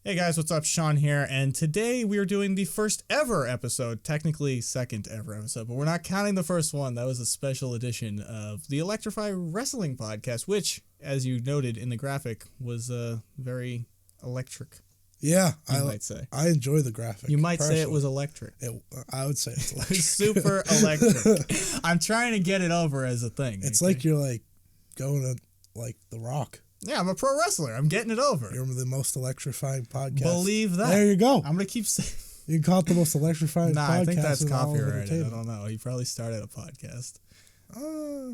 Hey guys, what's up? Sean here, and today we are doing the first ever episode, technically second ever episode, but we're not counting the first one. That was a special edition of the Elektrify Wrestling Podcast, which, as you noted in the graphic, was very electric. Yeah, you might say. I enjoy the graphic. You might say it was electric. I would say it's electric. Super electric. I'm trying to get it over as a thing. It's like you're like going to like The Rock. Yeah, I'm a pro wrestler. I'm getting it over. You're the most electrifying podcast. Believe that. There you go. I'm going to keep saying. You can call it the most electrifying podcast. I think that's copyrighted. I don't know. He probably started a podcast.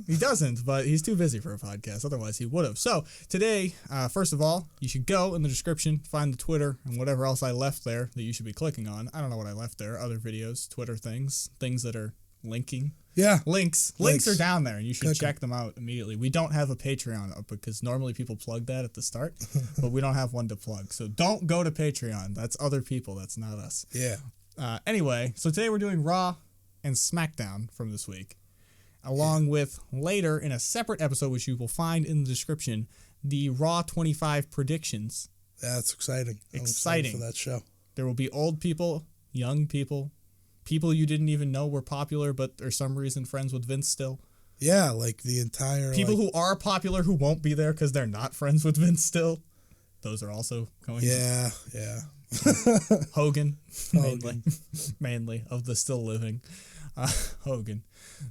He doesn't, but he's too busy for a podcast. Otherwise, he would have. So today, first of all, you should go in the description, find the Twitter and whatever else I left there that you should be clicking on. I don't know what I left there. Other videos, Twitter things that are linking. Yeah. Links are down there, and you should check them out immediately. We don't have a Patreon up because normally people plug that at the start, but we don't have one to plug. So don't go to Patreon. That's other people. That's not us. Yeah. Anyway, so today we're doing Raw and Smackdown from this week, along with later in a separate episode, which you will find in the description, the Raw 25 predictions. That's exciting. Exciting. I'm excited for that show. There will be old people, young people, people you didn't even know were popular, but are some reason friends with Vince still. Yeah, like the entire... People who are popular who won't be there because they're not friends with Vince still. Those are also going Yeah. Hogan. Mainly, of the still living. Hogan.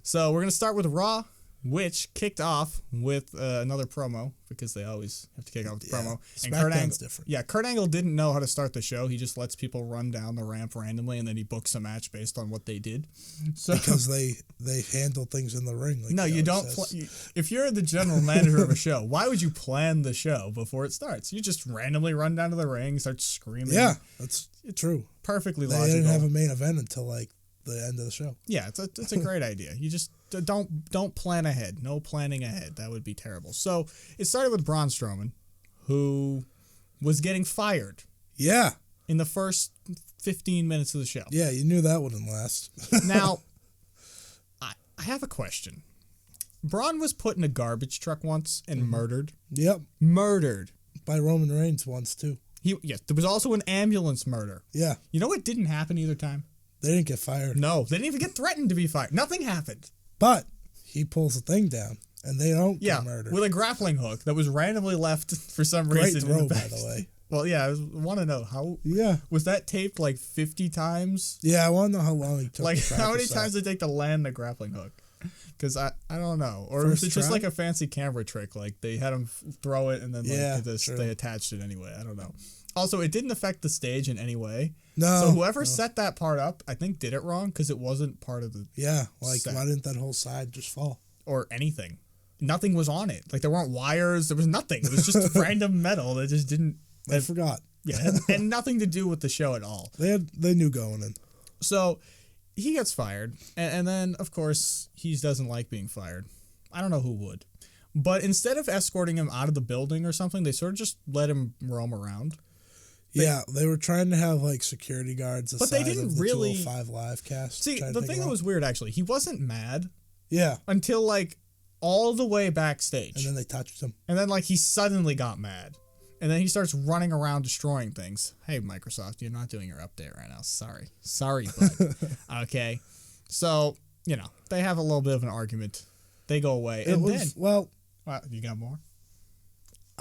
So we're going to start with Raw, which kicked off with another promo, because they always have to kick off with the promo. And SmackDown's different. Yeah, Kurt Angle didn't know how to start the show. He just lets people run down the ramp randomly, and then he books a match based on what they did. So, because they handle things in the ring. Like no, you don't. If you're the general manager of a show, why would you plan the show before it starts? You just randomly run down to the ring, start screaming. Yeah, that's true. Perfectly logical. They didn't have a main event until like the end of the show. Yeah, it's a great idea. You just don't plan ahead. No planning ahead. That would be terrible. So it started with Braun Strowman, who was getting fired. Yeah. In the first 15 minutes of the show. Yeah, you knew that wouldn't last. Now, I have a question. Braun was put in a garbage truck once and murdered. Yep. Murdered. By Roman Reigns once, too. Yes, there was also an ambulance murder. Yeah. You know what didn't happen either time? They didn't get fired. No, they didn't even get threatened to be fired. Nothing happened. But he pulls the thing down, and they don't get murdered. With a grappling hook that was randomly left for some reason. Great throw, by the way. Well, yeah, I want to know how. Yeah. Was that taped like 50 times? Yeah, I want to know how long he took. Like, how many times did it take to land the grappling hook? Because I don't know. Or was it just like a fancy camera trick? Like, they had him throw it, and then they attached it anyway. I don't know. Also, it didn't affect the stage in any way. No. So whoever set that part up, I think, did it wrong because it wasn't part of the set. Why didn't that whole side just fall? Or anything. Nothing was on it. Like, there weren't wires. There was nothing. It was just random metal that just didn't... I forgot. Yeah, and nothing to do with the show at all. They knew going in. So he gets fired, and then, of course, he doesn't like being fired. I don't know who would. But instead of escorting him out of the building or something, they sort of just let him roam around. They were trying to have like security guards, but they didn't really 205 live cast. See, the thing that was weird, actually, he wasn't mad. Yeah. Until like all the way backstage, and then they touched him, and then like he suddenly got mad, and then he starts running around destroying things. Hey, Microsoft, you're not doing your update right now. Sorry, bud. Okay, so they have a little bit of an argument. They go away, well, you got more?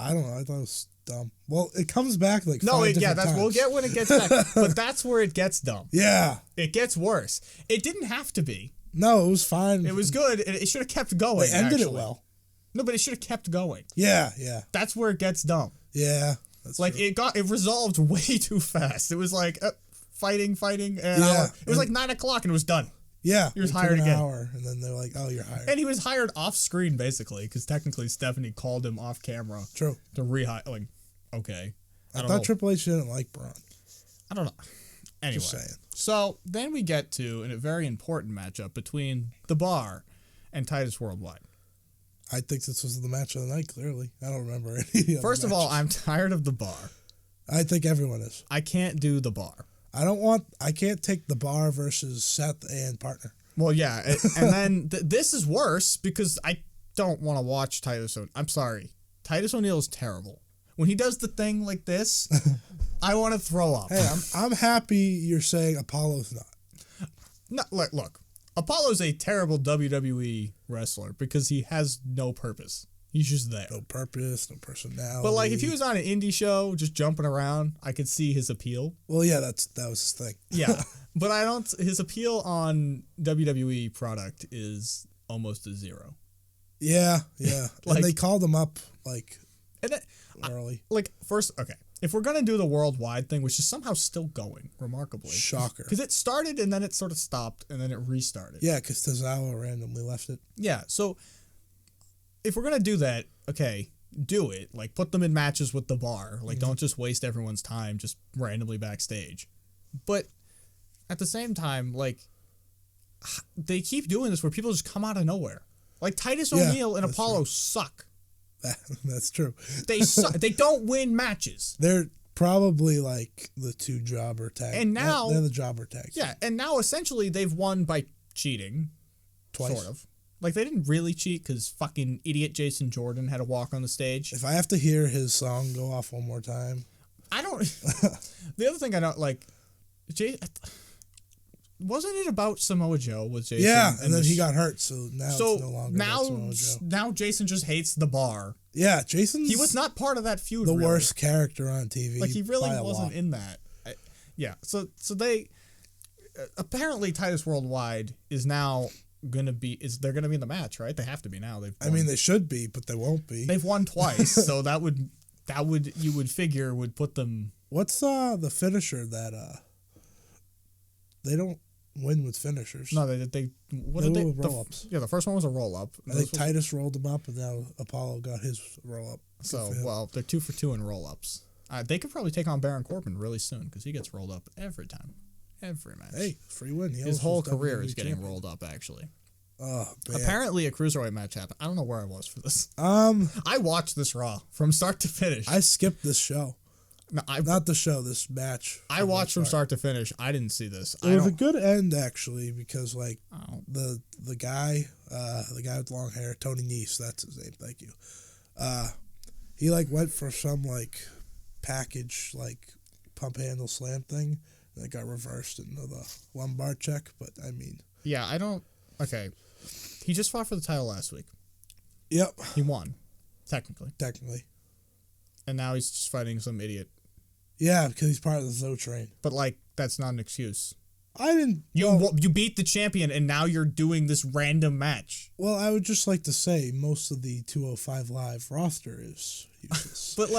I don't know. I thought it was dumb. Well, it comes back like we'll get when it gets back, but that's where it gets dumb. Yeah, it gets worse. It didn't have to be. No, it was fine. It was good. It should have kept going. They ended it well. No, but it should have kept going. Yeah. That's where it gets dumb. Yeah, that's like true. It resolved way too fast. It was like fighting, and it was like 9 o'clock and it was done. Yeah, he was hired again. Hour, and then they're like, "Oh, you're hired." And he was hired off screen basically, because technically Stephanie called him off camera. True. To rehire. Like, okay. I thought Triple H didn't like Braun. I don't know. Anyway, just saying. So then we get to a very important matchup between The Bar and Titus Worldwide. I think this was the match of the night. Clearly, I don't remember any. First of all, I'm tired of The Bar. I think everyone is. I can't do The Bar. I can't take The Bar versus Seth and partner. Well, yeah. And then this is worse because I don't want to watch Titus O'Neil. I'm sorry. Titus O'Neil is terrible. when he does the thing like this, I want to throw up. Hey, I'm happy you're saying Apollo's not. No, look, Apollo's a terrible WWE wrestler because he has no purpose. He's just there. No purpose, no personality. But like, if he was on an indie show just jumping around, I could see his appeal. Well, yeah, that was his thing. Yeah, but I don't. His appeal on WWE product is almost a zero. Yeah. Like, and they called him up and early. First, okay, if we're gonna do the worldwide thing, which is somehow still going remarkably, Shocker. because it started and then it sort of stopped and then it restarted. Yeah, because Tozawa randomly left it. Yeah, so if we're gonna do that, okay, do it. Like, put them in matches with the bar. Like, don't just waste everyone's time just randomly backstage. But at the same time, like, they keep doing this where people just come out of nowhere. Like, Titus O'Neil and Apollo suck. That's true. They suck. They don't win matches. They're probably like the two jobber tag. And now they're the jobber tags. Yeah, and now essentially they've won by cheating. Twice. Sort of. Like, they didn't really cheat because fucking idiot Jason Jordan had to walk on the stage. If I have to hear his song go off one more time. I don't... The other thing I don't like... Wasn't it about Samoa Joe with Jason? Yeah, and then he got hurt, so now it's no longer about Samoa Joe. Now Jason just hates the bar. Yeah, Jason's... He was not part of that feud, the worst character on TV. Like, he really wasn't in that. So they... Apparently, Titus Worldwide is now... they're gonna be in the match, right? They have to be now. I mean, they should be, but they won't be. They've won twice, so that would you would figure would put them. What's the finisher that they don't win with finishers? No, they roll ups. Yeah, the first one was a roll up. I think Titus rolled them up, and now Apollo got his roll up. So they're 2 for 2 in roll ups. They could probably take on Baron Corbin really soon because he gets rolled up every time. Every match. Hey, free win. His whole career is getting rolled up, actually. Oh, man. Apparently a cruiserweight match happened. I don't know where I was for this. I watched this Raw from start to finish. I skipped this show. No, not the show, this match. I watched from start to finish. I didn't see this. It was a good end, actually, because the guy with long hair, Tony Nese, that's his name, thank you. He went for some package pump handle slam thing. That got reversed into the lumbar check, but I mean... Yeah, I don't... Okay. He just fought for the title last week. Yep. He won. Technically. And now he's just fighting some idiot. Yeah, because he's part of the Zoe train. But, that's not an excuse. I didn't... You beat the champion, and now you're doing this random match. Well, I would just like to say most of the 205 Live roster is useless. But,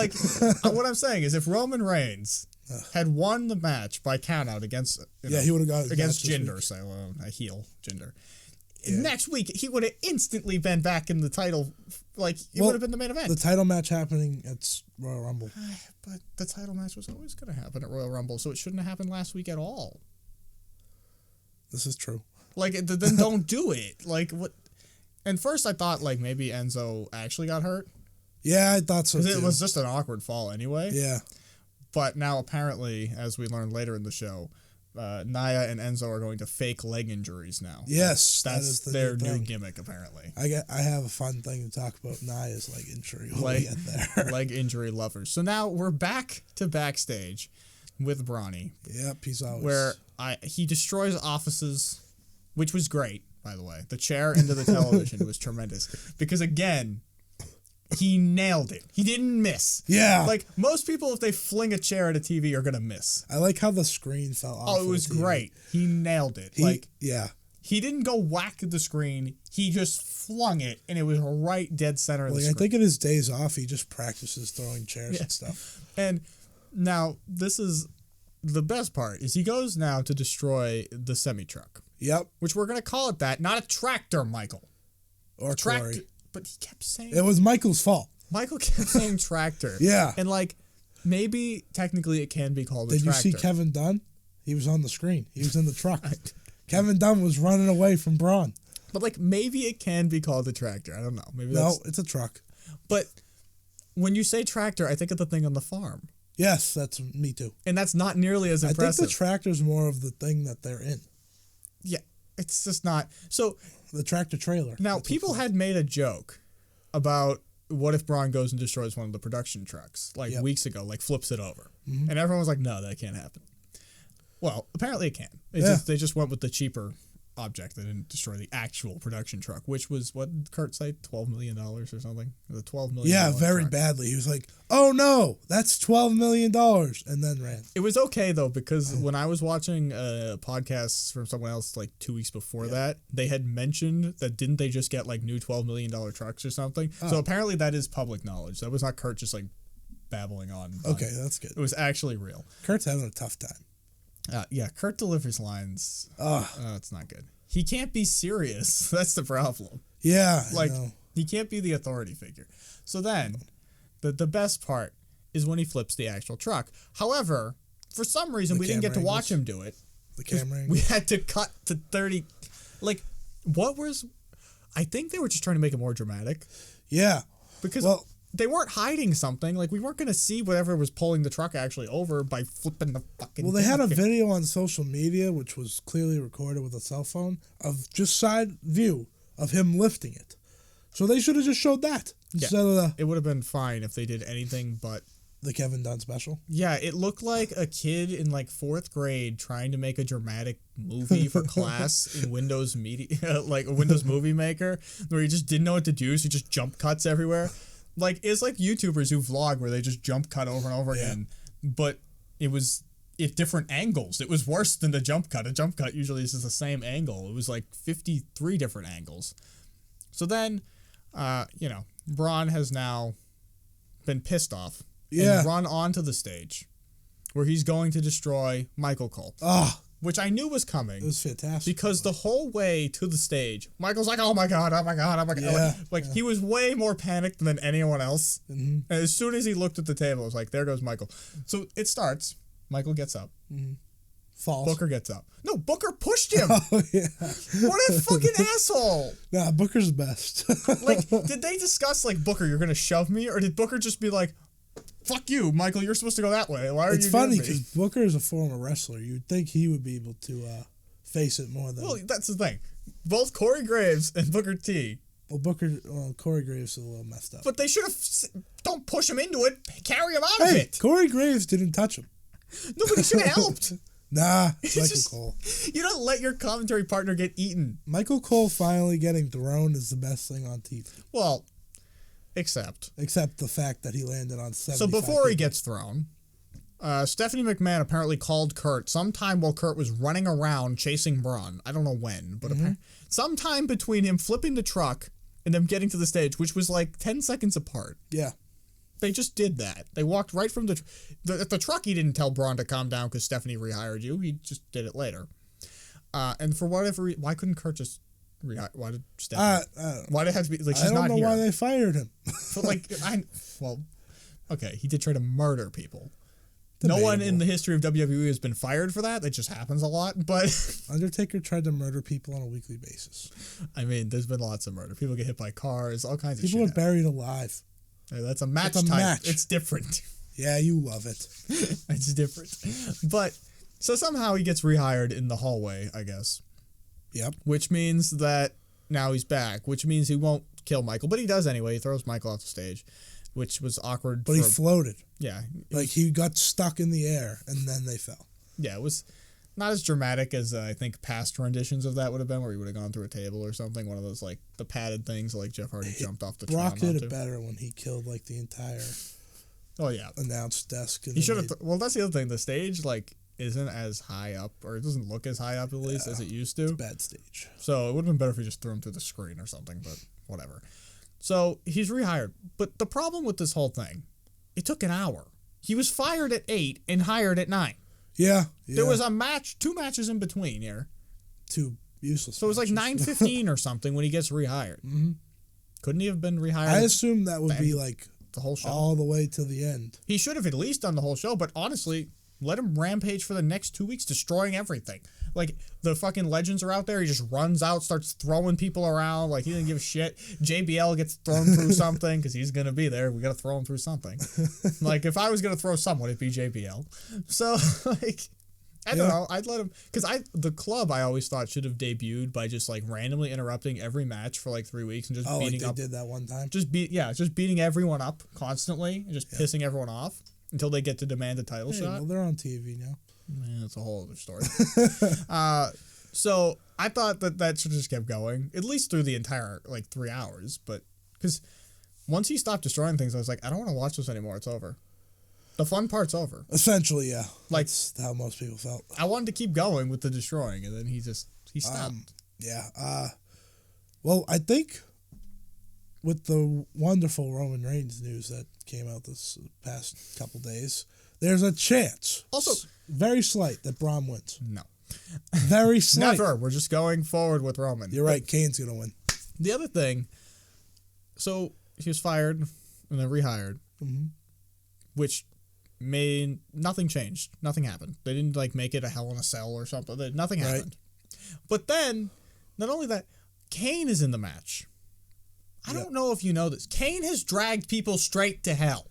what I'm saying is if Roman Reigns... had won the match by countout against he would have got against Jinder, a heel Jinder. Yeah. Next week he would have instantly been back in the title, would have been the main event. The title match happening at Royal Rumble, but the title match was always going to happen at Royal Rumble, so it shouldn't have happened last week at all. This is true. Then don't do it. What? And first I thought nia Enzo actually got hurt. Yeah, I thought so too. It was just an awkward fall anyway. Yeah. But now, apparently, as we learned later in the show, Nia and Enzo are going to fake leg injuries now. Yes, that's their new gimmick, apparently. I have a fun thing to talk about Nia's leg injury. Leg injury lovers. So now we're back to backstage with Brawny. Yep, he's always... Where he destroys offices, which was great, by the way. The chair into the television was tremendous. Because, again... He nailed it. He didn't miss. Yeah. Most people, if they fling a chair at a TV, are going to miss. I like how the screen fell off. Oh, it was great. He nailed it. Yeah. He didn't go whack the screen. He just flung it, and it was right dead center of the screen. I think in his days off, he just practices throwing chairs and stuff. And now, this is the best part, is he goes now to destroy the semi-truck. Yep. Which we're going to call it that. Not a tractor, Michael. Or Corey. But he kept saying... It was Michael's fault. Michael kept saying tractor. Yeah. And, maybe technically it can be called a tractor. Did you see Kevin Dunn? He was on the screen. He was in the truck. Kevin Dunn was running away from Braun. But, maybe it can be called a tractor. I don't know. It's a truck. But when you say tractor, I think of the thing on the farm. Yes, that's me too. And that's not nearly as impressive. I think the tractor's more of the thing that they're in. Yeah. It's just not... So... The tractor trailer. Now, people had made a joke about what if Braun goes and destroys one of the production trucks, like weeks ago, like flips it over? And everyone was like, no, that can't happen. Well, apparently it can. They just went with the cheaper object. They didn't destroy the actual production truck, which was, what did Kurt say, $12 million or something? The $12 million. Yeah, very badly. He was like, oh no, that's $12 million, and then ran. It was okay, though, because when I was watching podcasts from someone else like 2 weeks before that, they had mentioned that didn't they just get like new $12 million trucks or something? Oh. So apparently that is public knowledge. That was not Kurt just like babbling on. Okay, that's good. It was actually real. Kurt's having a tough time. Yeah, Kurt delivers lines. It's not good. He can't be serious. That's the problem. Yeah, like he can't be the authority figure. So then, the best part is when he flips the actual truck. However, for some reason we didn't get to watch him do it. The camera angles. We had to cut to 30. Like, what was? I think they were just trying to make it more dramatic. Yeah, because they weren't hiding something. Like, we weren't going to see whatever was pulling the truck actually over by flipping the fucking... Well, they had a video on social media, which was clearly recorded with a cell phone, of just side view of him lifting it. So they should have just showed that. Instead of the... It would have been fine if they did anything but... The Kevin Dunn special? Yeah, it looked like a kid in, like, 4th grade trying to make a dramatic movie for class in Windows Media... like, a Windows Movie Maker, where he just didn't know what to do, so he just jump cuts everywhere. Like, it's like YouTubers who vlog where they just jump cut over and over again, but it was at different angles. It was worse than the jump cut. A jump cut usually is just the same angle. It was like 53 different angles. So then, Braun has now been pissed off and run onto the stage where he's going to destroy Michael Cole. Which I knew was coming. It was fantastic. Because the whole way to the stage, Michael's like, oh my God, oh my God, oh my God. Yeah, like he was way more panicked than anyone else. And as soon as he looked at the table, it was like, there goes Michael. So it starts. Michael gets up. Falls. Booker gets up. No, Booker pushed him. Oh, yeah. What a fucking asshole. Nah, Booker's best. Like, did they discuss, like, Booker, you're going to shove me? Or did Booker just be like, fuck you, Michael, you're supposed to go that way. Why are you It's funny because Booker is a former wrestler. You'd think he would be able to face it more than... Well, that's the thing. Both Corey Graves and Booker T. Corey Graves is a little messed up. But they should have... Don't push him into it. Carry him out of it. Corey Graves didn't touch him. Nobody should have helped. Nah, Michael Cole. You don't let your commentary partner get eaten. Michael Cole finally getting thrown is the best thing on TV. Well... Except the fact that he landed on 75 So before he gets thrown, Stephanie McMahon apparently called Kurt sometime while Kurt was running around chasing Braun. I don't know when, but sometime between him flipping the truck and them getting to the stage, which was like 10 seconds apart. Yeah. They just did that. They walked right from the truck. He didn't tell Braun to calm down because Stephanie rehired you. He just did it later. And for whatever reason, why couldn't Kurt just... Why did Stephanie? Why did it have to be like she's not here? I don't know why they fired him. But okay, he did try to murder people. Debatable. No one in the history of WWE has been fired for that. That just happens a lot. But Undertaker tried to murder people on a weekly basis. I mean, there's been lots of murder. People get hit by cars, all kinds of shit. People are buried alive. Hey, that's a match type. It's different. Yeah, you love it. It's different. But so somehow he gets rehired in the hallway, I guess. Yep. Which means that now he's back, which means he won't kill Michael, but he does anyway. He throws Michael off the stage, which was awkward. But he floated. Yeah. He got stuck in the air, and then they fell. Yeah, it was not as dramatic as I think past renditions of that would have been, where he would have gone through a table or something, one of those, like, the padded things like Jeff Hardy jumped off the tron Brock did it better when he killed, like, the entire announce desk. He should have... Well, that's the other thing. The stage, like... isn't as high up, or it doesn't look as high up at least as it used to. It's a bad stage. So it would have been better if he just threw him through the screen or something, but whatever. So he's rehired. But the problem with this whole thing, it took an hour. He was fired at 8 and hired at 9. Yeah. There was a match, 2 matches in between here. 2 useless So it was like 9:15 or something when he gets rehired. Couldn't he have been rehired? I assume that would be like the whole show. All the way to the end. He should have at least done the whole show, but honestly... let him rampage for the next 2 weeks, destroying everything. Like, the fucking legends are out there. He just runs out, starts throwing people around. Like, he didn't give a shit. JBL gets thrown through something because he's going to be there. We got to throw him through something. Like, if I was going to throw someone, it'd be JBL. So, like, I don't know. I'd let him because the club I always thought should have debuted by just like randomly interrupting every match for like 3 weeks and just beating up. They did that one time. Just beating everyone up constantly and just pissing everyone off until they get to demand a title shot. Well, they're on TV now. Man, that's a whole other story. So I thought that should just kept going at least through the entire like 3 hours, but because once he stopped destroying things, I was like, I don't want to watch this anymore. It's over. The fun part's over. Essentially, yeah. Like, that's how most people felt. I wanted to keep going with the destroying, and then he stopped. Well, I think with the wonderful Roman Reigns news that came out this past couple days, there's a chance, also very slight, that Braun wins. No. Very slight. Never. We're just going forward with Roman. You're right. Kane's going to win. The other thing, so he was fired and then rehired, which nothing changed. Nothing happened. They didn't like make it a Hell in a Cell or something. Nothing happened. But then, not only that, Kane is in the match. I don't know if you know this. Kane has dragged people straight to hell.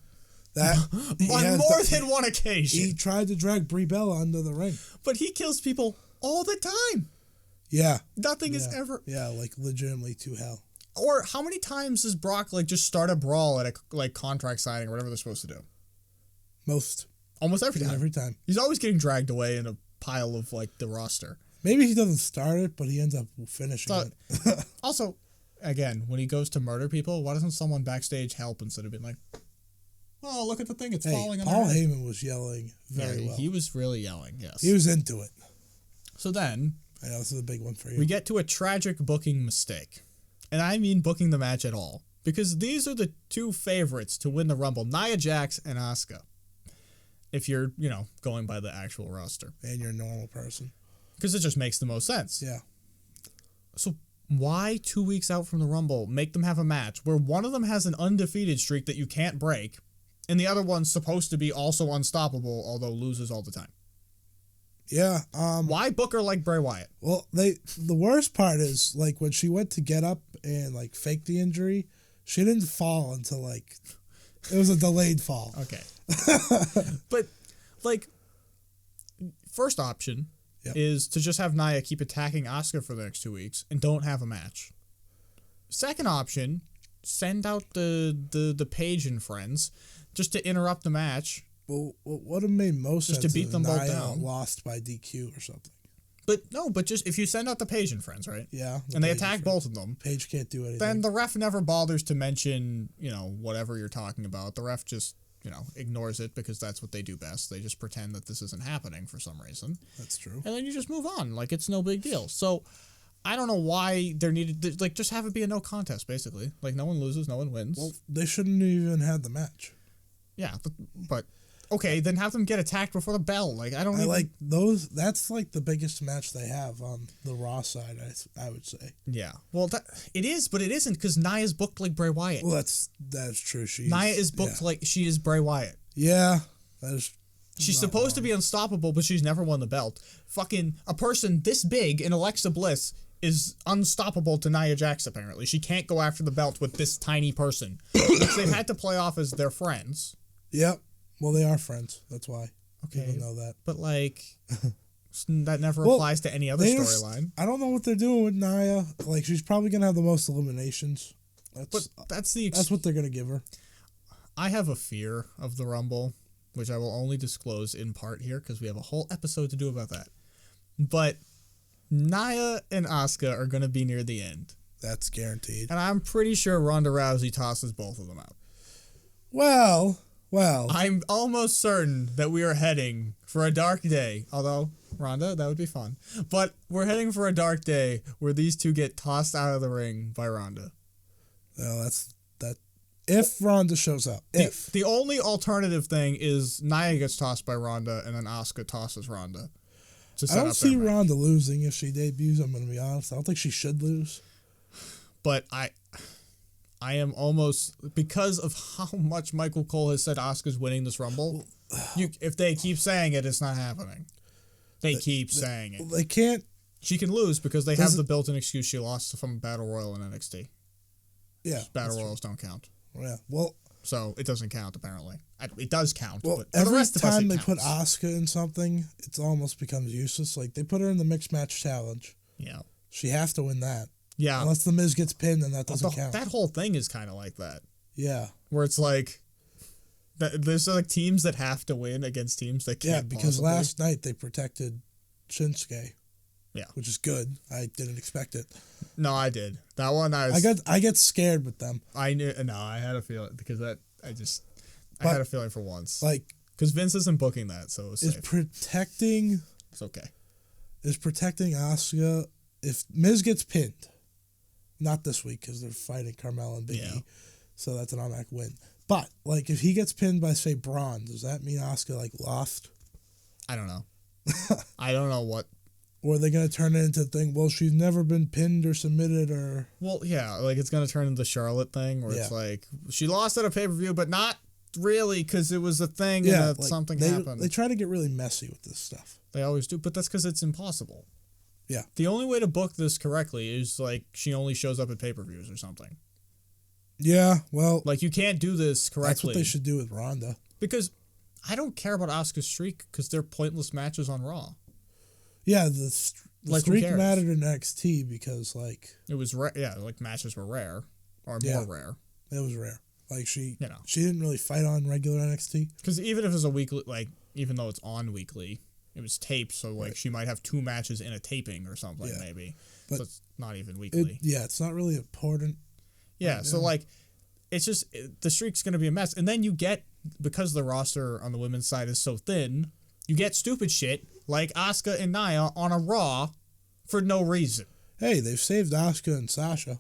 On more than one occasion. He tried to drag Brie Bella under the ring. But he kills people all the time. Yeah. Nothing is ever... Yeah, like legitimately to hell. Or how many times does Brock like just start a brawl at a like contract signing or whatever they're supposed to do? Almost every time. Every time. He's always getting dragged away in a pile of like the roster. Maybe he doesn't start it, but he ends up finishing it. Also, again, when he goes to murder people, why doesn't someone backstage help instead of being like, oh, look at the thing, it's falling on Paul our head. Heyman was yelling very well. He was really yelling, yes. He was into it. So then... I know, this is a big one for you. We get to a tragic booking mistake. And I mean booking the match at all. Because these are the two favorites to win the Rumble, Nia Jax and Asuka. If you're, going by the actual roster. And you're a normal person. Because it just makes the most sense. Yeah. So why 2 weeks out from the Rumble make them have a match where one of them has an undefeated streak that you can't break, and the other one's supposed to be also unstoppable, although loses all the time? Yeah. Why book her like Bray Wyatt? Well, the worst part is, like, when she went to get up and, like, fake the injury, she didn't fall until, like, it was a delayed fall. Okay. But, like, first option is to just have Nia keep attacking Asuka for the next 2 weeks and don't have a match. Second option, send out the Paige and friends just to interrupt the match. Well, what would have made most sense to beat them both Nia down. Lost by DQ or something. But just if you send out the Paige and friends, right? Yeah. And they attack both of them. Paige can't do anything. Then the ref never bothers to mention, whatever you're talking about. The ref just, ignores it because that's what they do best. They just pretend that this isn't happening for some reason. That's true. And then you just move on. Like, it's no big deal. So, I don't know why there needed... Like, just have it be a no contest, basically. Like, no one loses, no one wins. Well, they shouldn't even have the match. Yeah, but okay, then have them get attacked before the bell. Like, I like those. That's like the biggest match they have on the Raw side, I would say. Yeah. Well, it is, but it isn't because Nia's booked like Bray Wyatt. Well, that's true. Nia is booked like she is Bray Wyatt. Yeah. That is. She's supposed to be unstoppable, but she's never won the belt. Fucking a person this big in Alexa Bliss is unstoppable to Nia Jax, apparently. She can't go after the belt with this tiny person, which they've had to play off as their friends. Yep. Well, they are friends. That's why. Okay. People know that. But, like, that never applies to any other storyline. I don't know what they're doing with Nia. Like, she's probably going to have the most eliminations. That's what they're going to give her. I have a fear of the Rumble, which I will only disclose in part here because we have a whole episode to do about that. But Nia and Asuka are going to be near the end. That's guaranteed. And I'm pretty sure Ronda Rousey tosses both of them out. Well, I'm almost certain that we are heading for a dark day. Although, Ronda, that would be fun. But we're heading for a dark day where these two get tossed out of the ring by Ronda. No, that's that. If Ronda shows up. The only alternative thing is Nia gets tossed by Ronda and then Asuka tosses Ronda. I don't see Ronda losing if she debuts, I'm going to be honest. I don't think she should lose. But I am almost, because of how much Michael Cole has said Asuka's winning this Rumble, if they keep saying it, it's not happening. They keep saying it. They can't. She can lose because they have the built-in excuse she lost from Battle Royal in NXT. Yeah. Battle Royals don't count. Yeah. Well, so it doesn't count apparently. It does count. Well, but every the rest time of us, they put Asuka in something, it almost becomes useless. Like they put her in the mixed match challenge. Yeah. She has to win that. Yeah. Unless the Miz gets pinned, then that doesn't count. That whole thing is kind of like that. Yeah. Where it's like, there's like teams that have to win against teams that can't. Yeah, because last night they protected Shinsuke. Yeah. Which is good. I didn't expect it. No, I did. That one I get scared with them. I knew. No, I had a feeling because I had a feeling for once. Like, because Vince isn't booking that, so it's safe. It's okay. Is protecting Asuka if Miz gets pinned. Not this week because they're fighting Carmella and Big E. So that's an automatic win. But, like, if he gets pinned by, say, Braun, does that mean Asuka, like, lost? I don't know. I don't know what. Or are they going to turn it into a thing, well, she's never been pinned or submitted or... Well, yeah, like, it's going to turn into the Charlotte thing where it's like, she lost at a pay-per-view, but not really because it was a thing and like, something happened. They try to get really messy with this stuff. They always do, but that's because it's impossible. Yeah. The only way to book this correctly is, like, she only shows up at pay-per-views or something. Yeah, well... Like, you can't do this correctly. That's what they should do with Ronda. Because I don't care about Asuka's streak because they're pointless matches on Raw. Yeah, the streak mattered in NXT because, like... It was, like, matches were rare. Or more rare. It was rare. Like, she didn't really fight on regular NXT. Because even if it was a weekly, like, even though it's on weekly, it was taped, so, like, she might have 2 matches in a taping or something, maybe. But so it's not even weekly. It's not really important. Yeah, so, like, it's just, the streak's going to be a mess. And then you get, because the roster on the women's side is so thin, you get stupid shit like Asuka and Nia on a Raw for no reason. Hey, they've saved Asuka and Sasha.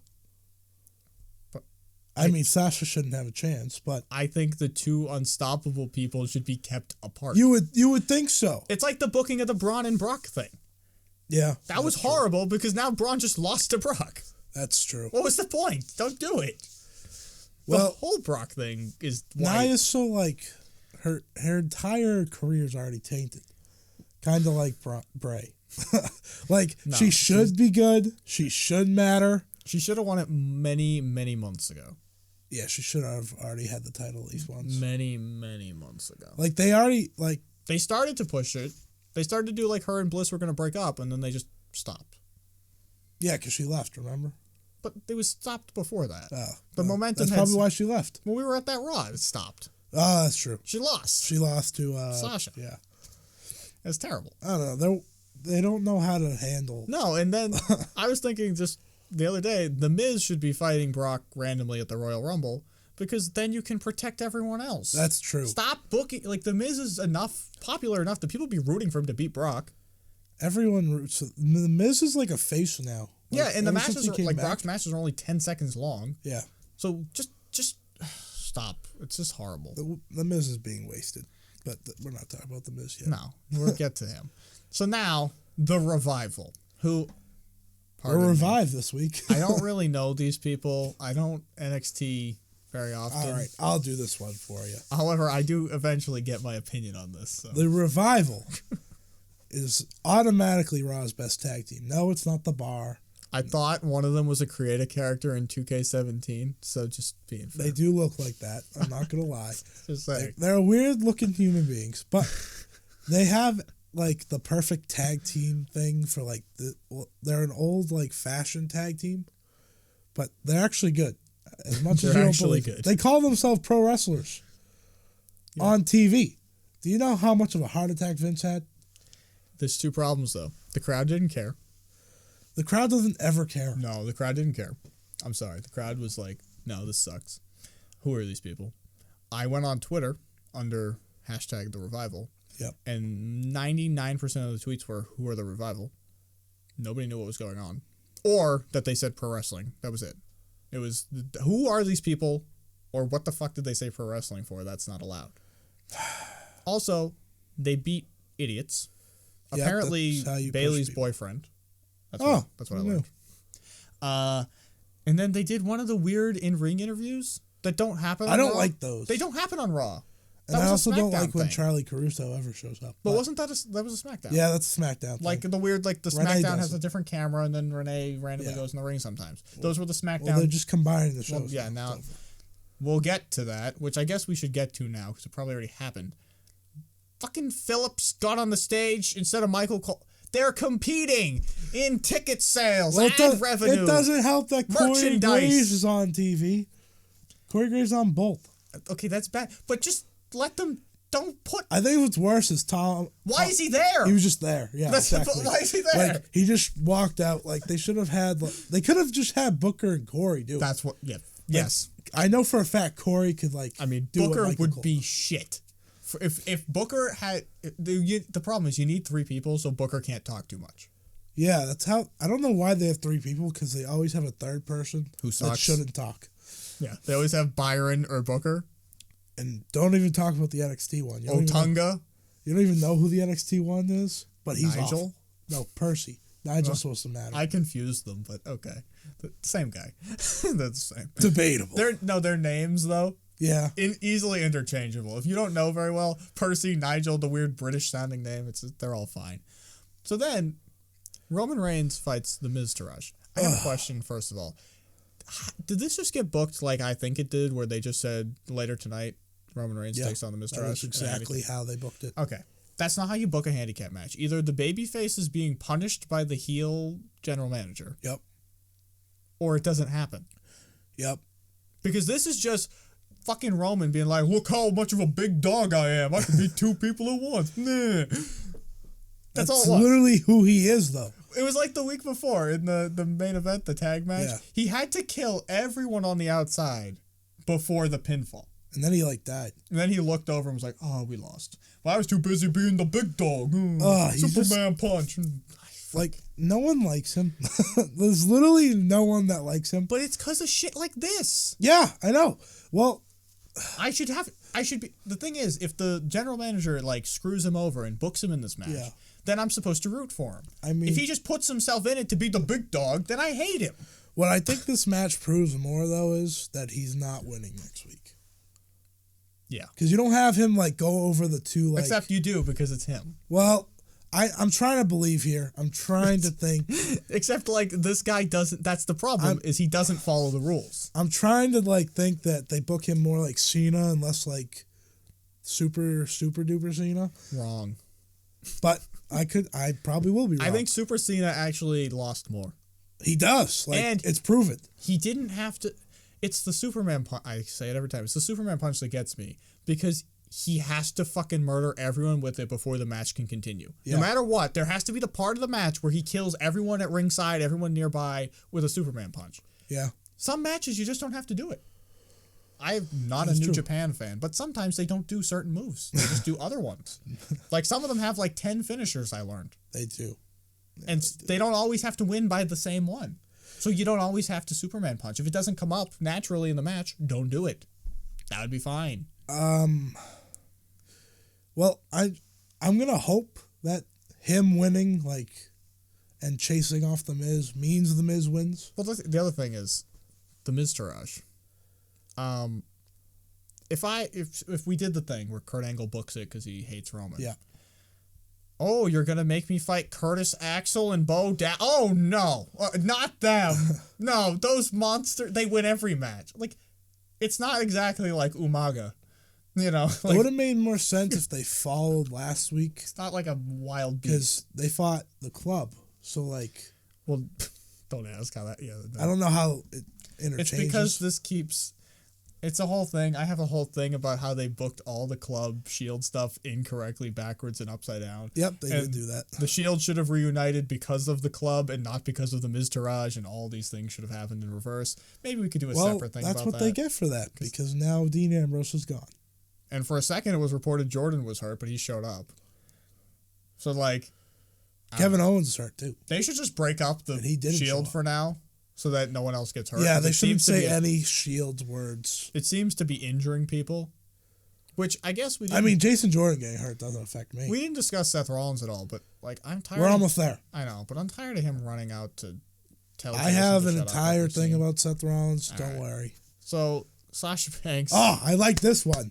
I mean, Sasha shouldn't have a chance, but... I think the 2 unstoppable people should be kept apart. You would think so. It's like the booking of the Braun and Brock thing. Yeah. That was horrible because now Braun just lost to Brock. That's true. What was the point? Don't do it. The whole Brock thing is... Nia's so, like... Her entire career is already tainted. Kind of like Bray. Like, no, she should be good. She should matter. She should have won it many, many months ago. Yeah, she should have already had the title at least once. Many, many months ago. Like, they already, like... They started to push it. They started to do, like, her and Bliss were going to break up, and then they just stopped. Yeah, because she left, remember? But it was stopped before that. Oh. The momentum That's probably why she left. When we were at that Raw, it stopped. Oh, that's true. She lost. She lost to... Sasha. Yeah. It's terrible. I don't know. They don't know how to handle... No, and then I was thinking just... The other day, The Miz should be fighting Brock randomly at the Royal Rumble because then you can protect everyone else. That's true. Stop booking. Like, The Miz is popular enough that people be rooting for him to beat Brock. Everyone roots. The Miz is like a face now. Like, yeah, and the matches are, like, Brock's matches are only 10 seconds long. Yeah. So just stop. It's just horrible. The Miz is being wasted. But we're not talking about The Miz yet. No, we'll get to him. So now, The Revival, who... We're revived this week. I don't really know these people. I don't NXT very often. All right, I'll do this one for you. However, I do eventually get my opinion on this. So. The Revival is automatically Raw's best tag team. No, it's not The Bar. I thought one of them was a creative character in 2K17, so just being fair. They do look like that. I'm not going to lie. Just saying. They're weird-looking human beings, but they have... like the perfect tag team thing for like they're an old like fashion tag team, but they're actually good. As much as you don't believe it. They call themselves pro wrestlers on TV. Do you know how much of a heart attack Vince had? There's 2 problems though. The crowd didn't care. The crowd doesn't ever care. No, the crowd didn't care. I'm sorry. The crowd was like, no, this sucks. Who are these people? I went on Twitter under hashtag The Revival. Yep. And 99% of the tweets were, who are The Revival? Nobody knew what was going on. Or that they said pro wrestling. That was it. It was, who are these people? Or what the fuck did they say pro wrestling for? That's not allowed. Also, they beat idiots. Yep, apparently, Bailey's boyfriend. That's what I learned. And then they did one of the weird in-ring interviews that don't happen on Raw. I don't like those. They don't happen on Raw. And I also don't like when Charlie Caruso ever shows up. But wasn't that that was a SmackDown? Yeah, that's a SmackDown thing. Like the weird, like the SmackDown has a different camera, and then Renee randomly goes in the ring sometimes. Those were the SmackDown. Well, they're just combining the shows. Well, yeah, now. we'll get to that, which I guess we should get to now because it probably already happened. Fucking Phillips got on the stage instead of Michael Cole. They're competing in ticket sales and revenue. It doesn't help that Corey Graves is on TV. Corey Graves on both. Okay, that's bad. But just let them. Don't put. I think what's worse is Tom. Why is he there? He was just there. Yeah, exactly. Why is he there? Like he just walked out. Like they should have had. They could have just had Booker and Corey do it. That's what. Yeah. Yes. I know for a fact Corey could like. I mean, Booker would be shit. If Booker had the problem is you need 3 people so Booker can't talk too much. Yeah, that's how. I don't know why they have 3 people because they always have a third person who sucks. That shouldn't talk. Yeah, they always have Byron or Booker. And don't even talk about the NXT one. Otunga. You don't even know who the NXT one is, but he's Nigel. Awful. No, Percy. Nigel's supposed to matter. I confused them, but okay, same guy. That's the same. Debatable. Their names though. Yeah. Easily interchangeable. If you don't know very well, Percy, Nigel, the weird British sounding name, they're all fine. So then, Roman Reigns fights The Miz Taraj. I have a question, first of all. Did this just get booked like I think it did, where they just said later tonight, Roman Reigns takes on The Miz Taraj? That's exactly how they booked it. Okay. That's not how you book a handicap match. Either the babyface is being punished by the heel general manager. Yep. Or it doesn't happen. Yep. Because this is just fucking Roman being like, look how much of a big dog I am. I can beat 2 people at once. Nah. That's all it was. Literally who he is, though. It was like the week before in the main event, the tag match. Yeah. He had to kill everyone on the outside before the pinfall. And then he, died. And then he looked over and was like, oh, we lost. Well, I was too busy being the big dog. Superman punch. No one likes him. There's literally no one that likes him. But it's because of shit like this. Yeah, I know. Well, the thing is, if the general manager screws him over and books him in this match, then I'm supposed to root for him. I mean, if he just puts himself in it to be the big dog, then I hate him. What I think this match proves more, though, is that he's not winning next week. Yeah. Because you don't have him, go over the 2, Except you do, because it's him. Well, I'm trying to believe here. I'm trying to think. Except, this guy doesn't... That's the problem, is he doesn't follow the rules. I'm trying to, think that they book him more like Cena and less super duper Cena. Wrong. But I probably will be wrong. I think Super Cena actually lost more. He does. And it's proven. He didn't have to... It's the Superman punch. I say it every time. It's the Superman punch that gets me because he has to fucking murder everyone with it before the match can continue. Yeah. No matter what, there has to be the part of the match where he kills everyone at ringside, everyone nearby with a Superman punch. Yeah. Some matches you just don't have to do it. I'm not a New Japan fan, but sometimes they don't do certain moves. They just do other ones. Some of them have 10 finishers, I learned. They do. They don't always have to win by the same one. So you don't always have to Superman punch. If it doesn't come up naturally in the match, don't do it. That would be fine. Well, I'm gonna hope that him winning and chasing off the Miz means the Miz wins. Well, the other thing is the Miz Taraj. If we did the thing where Kurt Angle books it because he hates Roman. Yeah. Oh, you're going to make me fight Curtis Axel and Bo Oh, no. Not them. No, those monsters, they win every match. It's not exactly like Umaga. You know? It would have made more sense if they followed last week. It's not like a wild beast. Because they fought the club. So, Well, don't ask how that... Yeah. I don't know how it interchanges. It's because this keeps... It's a whole thing. I have a whole thing about how they booked all the club Shield stuff incorrectly, backwards and upside down. Yep, they did do that. The Shield should have reunited because of the club and not because of the Miz Taraj, and all these things should have happened in reverse. Maybe we could do a separate thing about that. That's what they get for that, because now Dean Ambrose is gone. And for a second, it was reported Jordan was hurt, but he showed up. So, Kevin Owens is hurt, too. They should just break up the Shield for now. So that no one else gets hurt. Yeah, they shouldn't say any Shield words. It seems to be injuring people, which I guess we didn't. I mean, Jason Jordan getting hurt doesn't affect me. We didn't discuss Seth Rollins at all, but I'm tired. We're almost there. I know, but I'm tired of him running out to tell I have an entire thing about Seth Rollins. Don't worry. So, Sasha Banks. Oh, I like this one.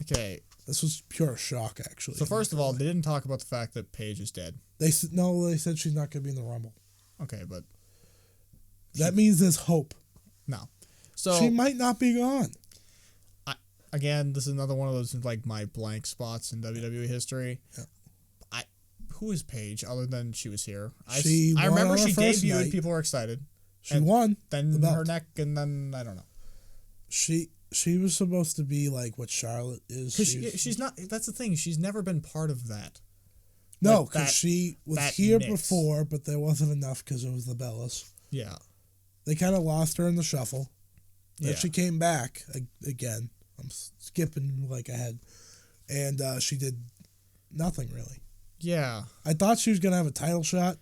Okay. This was pure shock, actually. So, first of all, they didn't talk about the fact that Paige is dead. They said she's not going to be in the Rumble. Okay, but... That means there's hope. No. So she might not be gone. again, this is another one of those like my blank spots in WWE history. Yeah. Who is Paige other than she was here? I remember she debuted. Night. People were excited. She won. Then her neck, and then I don't know. She was supposed to be like what Charlotte is. She's not. That's the thing. She's never been part of that. No, because she was here mix. before, but there wasn't enough because it was the Bellas. Yeah. They kind of lost her in the shuffle. Then Yeah. she came back again. I'm skipping like ahead. And she did nothing really. Yeah. I thought she was going to have a title shot.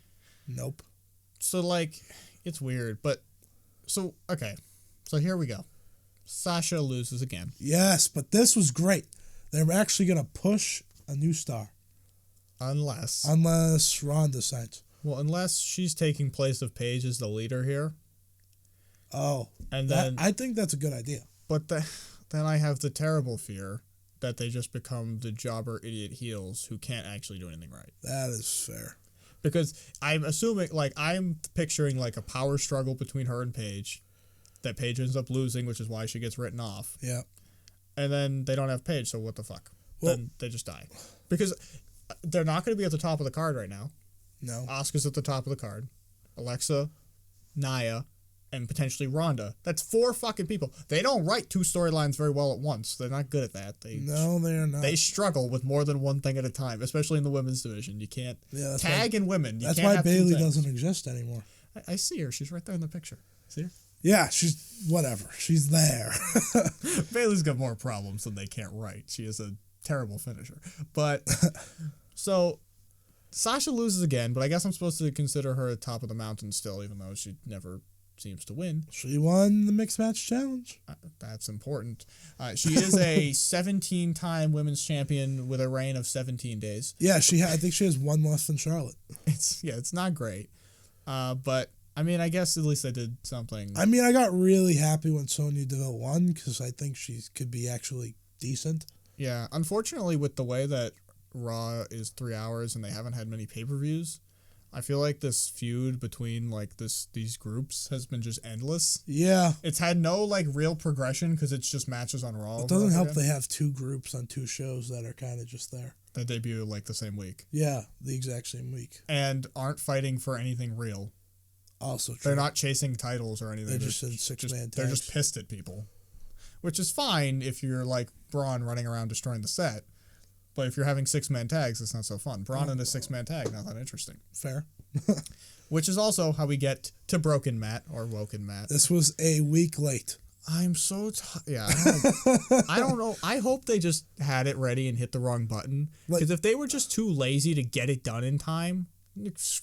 Nope. So, like, it's weird. But, okay. So here we go. Sasha loses again. Yes, but this was great. They're actually going to push a new star. Unless Ronda signs. Well, unless she's taking place of Paige as the leader here. Oh. And then I think that's a good idea. But then I have the terrible fear that they just become the jobber idiot heels who can't actually do anything right. That is fair. Because I'm assuming, like, I'm picturing, like, a power struggle between her and Paige. That Paige ends up losing, which is why she gets written off. Yeah. And then they don't have Paige, so what the fuck? Well, then they just die. Because they're not going to be at the top of the card right now. No. Asuka's at the top of the card. Alexa, Nia, and potentially Ronda. That's 4 fucking people. They don't write 2 storylines very well at once. They're not good at that. No, they're not. They struggle with more than one thing at a time, especially in the women's division. You can't tag in women. That's why Bayley doesn't exist anymore. I see her. She's right there in the picture. See her? Yeah, she's whatever. She's there. Bayley's got more problems than they can't write. She is a terrible finisher. But so Sasha loses again, but I guess I'm supposed to consider her at top of the mountain still, even though she never seems to win. She won the mixed match challenge. That's important. She is a 17-time women's champion with a reign of 17 days. Yeah, I think she has 1 less than Charlotte. It's not great. But I mean, I guess at least I did something. I mean, I got really happy when Sonya Deville won because I think she could be actually decent. Yeah, unfortunately, with the way that Raw is 3 hours and they haven't had many pay-per-views, I feel like this feud between like these groups has been just endless. Yeah. It's had no like real progression because it's just matches on Raw. It doesn't help they have 2 groups on 2 shows that are kind of just there. That debut like the same week. Yeah, the exact same week. And aren't fighting for anything real. Also true. They're not chasing titles or anything. They're just in 6-man tags. They're just pissed at people. Which is fine if you're like Braun running around destroying the set. But if you're having 6-man tags, it's not so fun. Braun in a 6-man tag, not that interesting. Fair. Which is also how we get to Broken Matt or Woken Matt. This was a week late. I'm so yeah. I don't know. I hope they just had it ready and hit the wrong button. Because if they were just too lazy to get it done in time,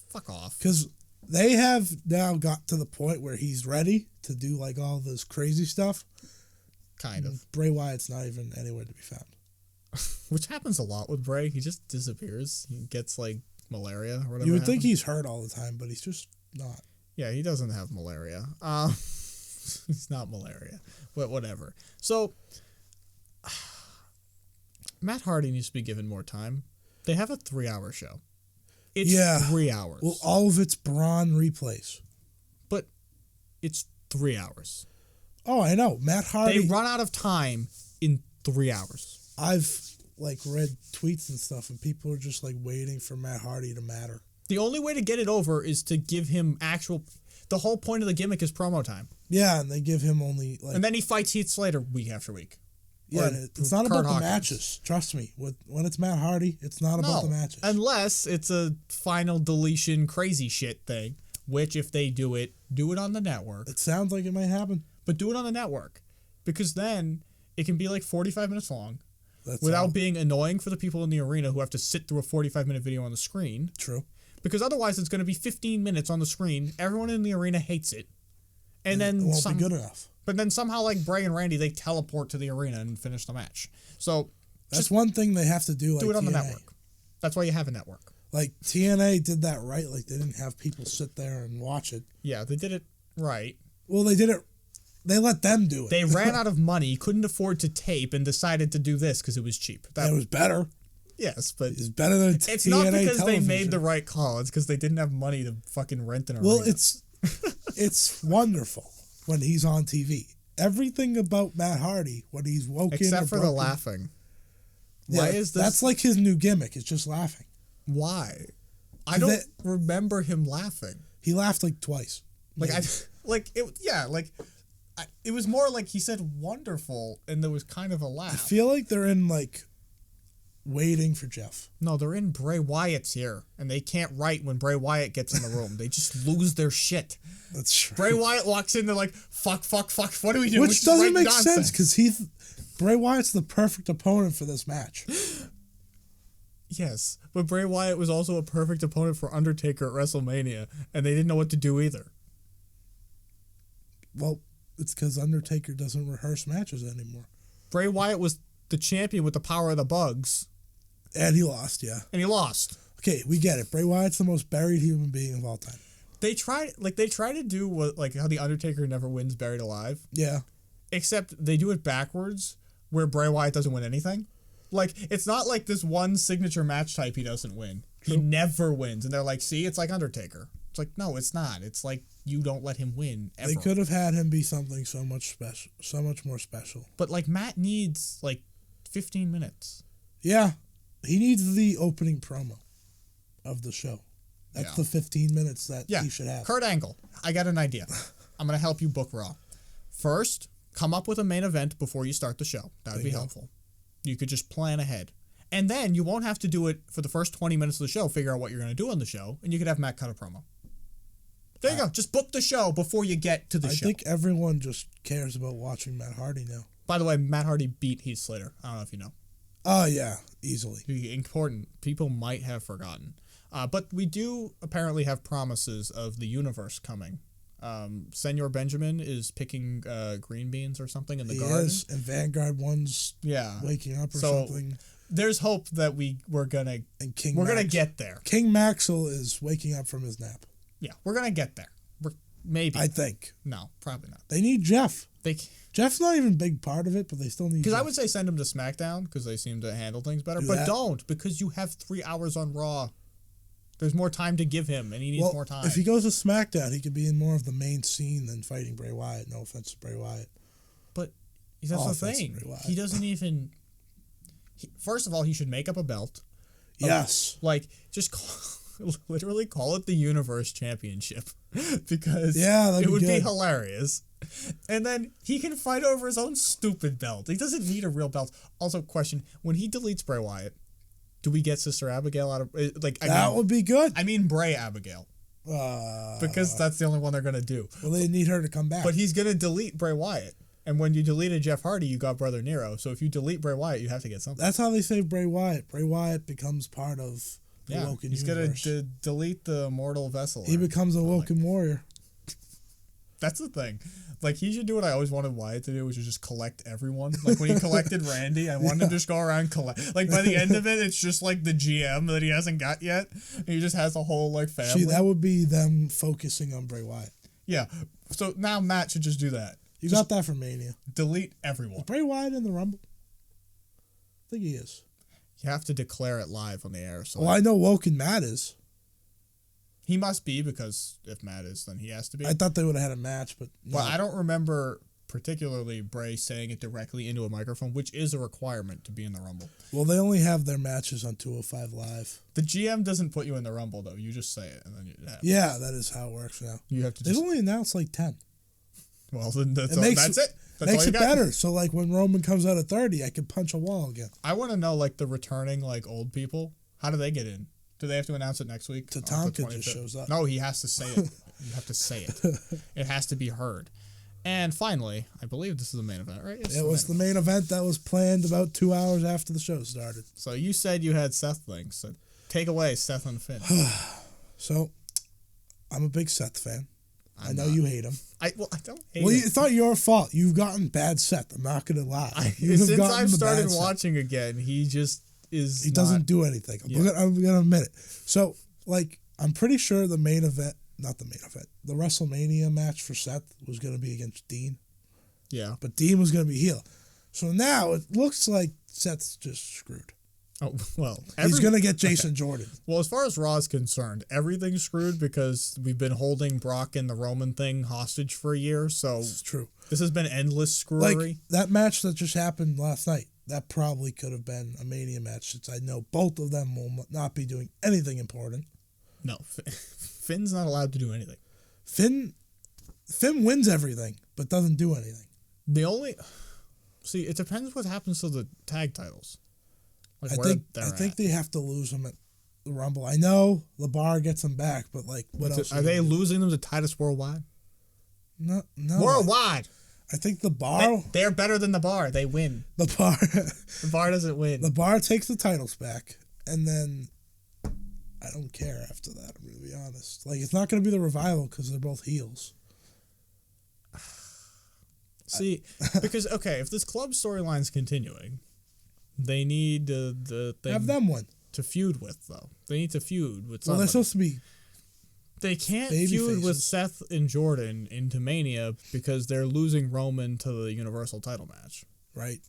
fuck off. Because they have now got to the point where he's ready to do like all this crazy stuff. Kind of. Bray Wyatt's not even anywhere to be found. Which happens a lot with Bray. He just disappears. He gets like malaria or whatever. You would think he's hurt all the time, but he's just not. Yeah, he doesn't have malaria. It's not malaria, but whatever. So, Matt Hardy needs to be given more time. They have a 3-hour show. It's 3 hours. Well, all of it's Braun replays. But it's 3 hours. Oh, I know. Matt Hardy. They run out of time in 3 hours. I've like read tweets and stuff, and people are just like waiting for Matt Hardy to matter. The only way to get it over is to give him actual. The whole point of the gimmick is promo time. Yeah, and they give him only like. And then he fights Heath Slater week after week. Yeah, it's not about the matches. Trust me. When it's Matt Hardy, it's not about the matches. Unless it's a final deletion crazy shit thing, which if they do it on the network. It sounds like it might happen. But do it on the network. Because then it can be like 45 minutes long. Without being annoying for the people in the arena who have to sit through a 45-minute video on the screen. True. Because otherwise it's going to be 15 minutes on the screen. Everyone in the arena hates it. And then it won't be good enough. But then somehow like Bray and Randy, they teleport to the arena and finish the match. So that's one thing they have to do. Do it on the network. That's why you have a network. Like TNA did that right. Like they didn't have people sit there and watch it. Yeah, they did it right. Well, they did it. They let them do it. They ran out of money, couldn't afford to tape, and decided to do this because it was cheap. It was better. Yes, but it's better than TNA It's not because television. they made the right call. It's because they didn't have money to fucking rent an arena. Well, it's wonderful when he's on TV. everything about Matt Hardy when he's woken. Except for the laughing. Why is this? That's like his new gimmick. It's just laughing. Why? I don't remember him laughing. He laughed like twice. It was more like he said wonderful and there was kind of a laugh. I feel like they're in like waiting for Jeff. No, they're in Bray Wyatt's here and they can't write when Bray Wyatt gets in the room. They just lose their shit. That's true. Bray Wyatt walks in, they're like, fuck, what do we do? Which doesn't make sense because Bray Wyatt's the perfect opponent for this match. Yes, but Bray Wyatt was also a perfect opponent for Undertaker at WrestleMania, and they didn't know what to do either. Well, it's because Undertaker doesn't rehearse matches anymore. Bray Wyatt was the champion with the power of the bugs. And he lost, yeah. And he lost. Okay, we get it. Bray Wyatt's the most buried human being of all time. They try to do what how the Undertaker never wins buried alive. Yeah. Except they do it backwards, where Bray Wyatt doesn't win anything. Like, it's not like this one signature match type he doesn't win. True. He never wins. And they're like, see, it's like Undertaker. It's like, no, it's not. It's like you don't let him win ever. They could have had him be something so much more special. But, like, Matt needs, 15 minutes. Yeah. He needs the opening promo of the show. That's the 15 minutes that he should have. Kurt Angle, I got an idea. I'm going to help you book Raw. First, come up with a main event before you start the show. That would be helpful. You could just plan ahead. And then you won't have to do it for the first 20 minutes of the show, figure out what you're going to do on the show, and you could have Matt cut a promo. There you go. Just book the show before you get to the show. I think everyone just cares about watching Matt Hardy now. By the way, Matt Hardy beat Heath Slater. I don't know if you know. Oh, yeah. Easily. Important. People might have forgotten. But we do apparently have promises of the universe coming. Senor Benjamin is picking green beans or something in the garden. Yes, and Vanguard One's waking up or something. There's hope that we're gonna get there. King Maxwell is waking up from his nap. Yeah, we're gonna get there. Maybe. I think. No, probably not. They need Jeff. They Jeff's not even a big part of it, but they still need. Because I would say send him to SmackDown because they seem to handle things better. But don't, because you have 3 hours on Raw. There's more time to give him, and he needs more time. If he goes to SmackDown, he could be in more of the main scene than fighting Bray Wyatt. No offense to Bray Wyatt. But that's the thing. He doesn't even... first of all, he should make up a belt. Yes. Literally call it the Universe Championship. Because it would be hilarious. And then he can fight over his own stupid belt. He doesn't need a real belt. Also, question, when he deletes Bray Wyatt, do we get Sister Abigail out of... that would be good. I mean Bray Abigail. Because that's the only one they're going to do. Well, they need her to come back. But he's going to delete Bray Wyatt. And when you deleted Jeff Hardy, you got Brother Nero. So if you delete Bray Wyatt, you have to get something. That's how they save Bray Wyatt. Bray Wyatt becomes part of the Woken he's universe. He's going to delete the mortal vessel. He becomes a Woken warrior. That's the thing. He should do what I always wanted Wyatt to do, which is just collect everyone. When he collected Randy, I wanted him to just go around collect. By the end of it, it's just the GM that he hasn't got yet. And he just has a whole family. See, that would be them focusing on Bray Wyatt. Yeah. So now Matt should just do that. You got that for Mania. Delete everyone. Is Bray Wyatt in the Rumble? I think he is. You have to declare it live on the air. So I know Woken Matt is. He must be, because if Matt is, then he has to be. I thought they would have had a match, but no. Well, I don't remember particularly Bray saying it directly into a microphone, which is a requirement to be in the Rumble. Well, they only have their matches on 205 Live. The GM doesn't put you in the Rumble, though. You just say it, and then it happens. Yeah, that is how it works now. You have to. They've only announced 10. Well, then that's it. That's makes it better. So, when Roman comes out at 30, I can punch a wall again. I want to know, the returning, old people, how do they get in? Do they have to announce it next week? Tatanka just shows up. No, he has to say it. You have to say it. It has to be heard. And finally, I believe this is the main event, right? It was the main event that was planned about 2 hours after the show started. So you said you had Seth things. So take away Seth and Finn. So, I'm a big Seth fan. I know you hate him. I don't hate him. Well, it's not your fault. You've gotten bad Seth. I'm not going to lie. Since I've started watching again, he just... He doesn't do anything. I'm gonna admit it. So, I'm pretty sure the WrestleMania match for Seth was gonna be against Dean. Yeah. But Dean was gonna be heel. So now it looks like Seth's just screwed. Oh, well. He's gonna get Jason Jordan. Well, as far as Raw is concerned, everything's screwed because we've been holding Brock and the Roman thing hostage for a year. So it's true. This has been endless screwery. Like, that match that just happened last night, that probably could have been a Mania match, since I know both of them will not be doing anything important. No, Finn's not allowed to do anything. Finn wins everything, but doesn't do anything. See, it depends what happens to the tag titles. Like, I think they have to lose them at the Rumble. I know LeBar gets them back, but like, what else? Are they losing them to Titus Worldwide? No. Worldwide. I think the Bar. They're better than the Bar. They win. The Bar. The Bar doesn't win. The Bar takes the titles back, and then I don't care after that. I'm going to be honest. Like, it's not going to be the Revival because they're both heels. See, because if this club storyline's continuing, they need have them win to feud with, though. They need to feud with. Well, they're supposed to be. They can't feud with Seth and Jordan into Mania because they're losing Roman to the Universal title match. Right.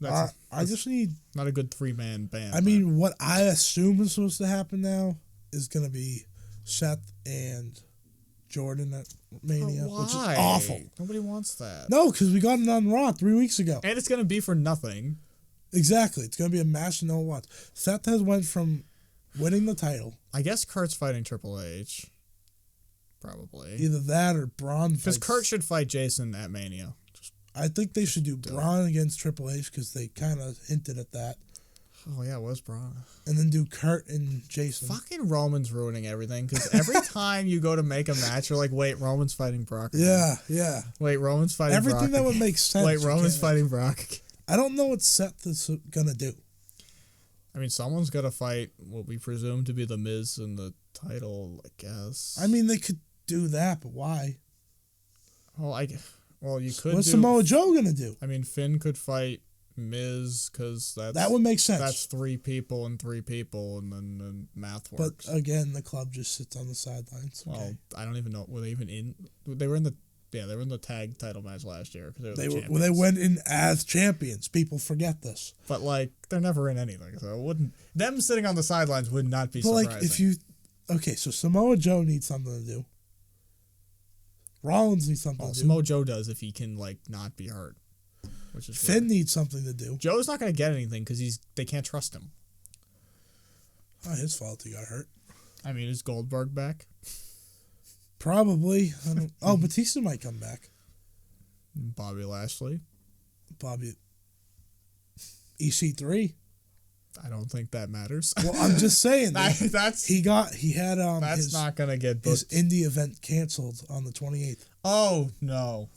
I just need... Not a good three-man band. I mean, what I assume is supposed to happen now is going to be Seth and Jordan at Mania, which is awful. Nobody wants that. No, because we got it on Raw 3 weeks ago. And it's going to be for nothing. Exactly. It's going to be a match no one wants. Seth has went from winning the title. I guess Kurt's fighting Triple H. Probably. Either that or Braun. Because Kurt should fight Jason at Mania. I think they should do Braun against Triple H because they kind of hinted at that. Oh, yeah, it was Braun. And then do Kurt and Jason. Fucking Roman's ruining everything because every time you go to make a match, you're like, wait, Roman's fighting Brock again. Yeah. Wait, Roman's fighting everything Brock that would make sense. Wait, Roman's fighting Brock again. I don't know what Seth is going to do. I mean, someone's got to fight what we presume to be the Miz in the title, I guess. I mean, they could do that, but why? Well, you could. What's Samoa Joe gonna do? I mean, Finn could fight Miz because that would make sense. That's three people, and then the math works. But again, the club just sits on the sidelines. Okay. Well, I don't even know. Were they even in? They were in the tag title match last year because they went in as champions. People forget this. But like, they're never in anything, so it wouldn't. Them sitting on the sidelines would not be surprising. So Samoa Joe needs something to do. Rollins needs something to do. Samoa Joe does if he can not be hurt. Which is Finn needs something to do. Joe's not going to get anything because they can't trust him. Not his fault he got hurt. I mean, is Goldberg back? Probably. Batista might come back. Bobby Lashley. EC3. I don't think that matters. Well, I'm just saying that's not gonna get booked. His indie event canceled on the 28th. Oh no!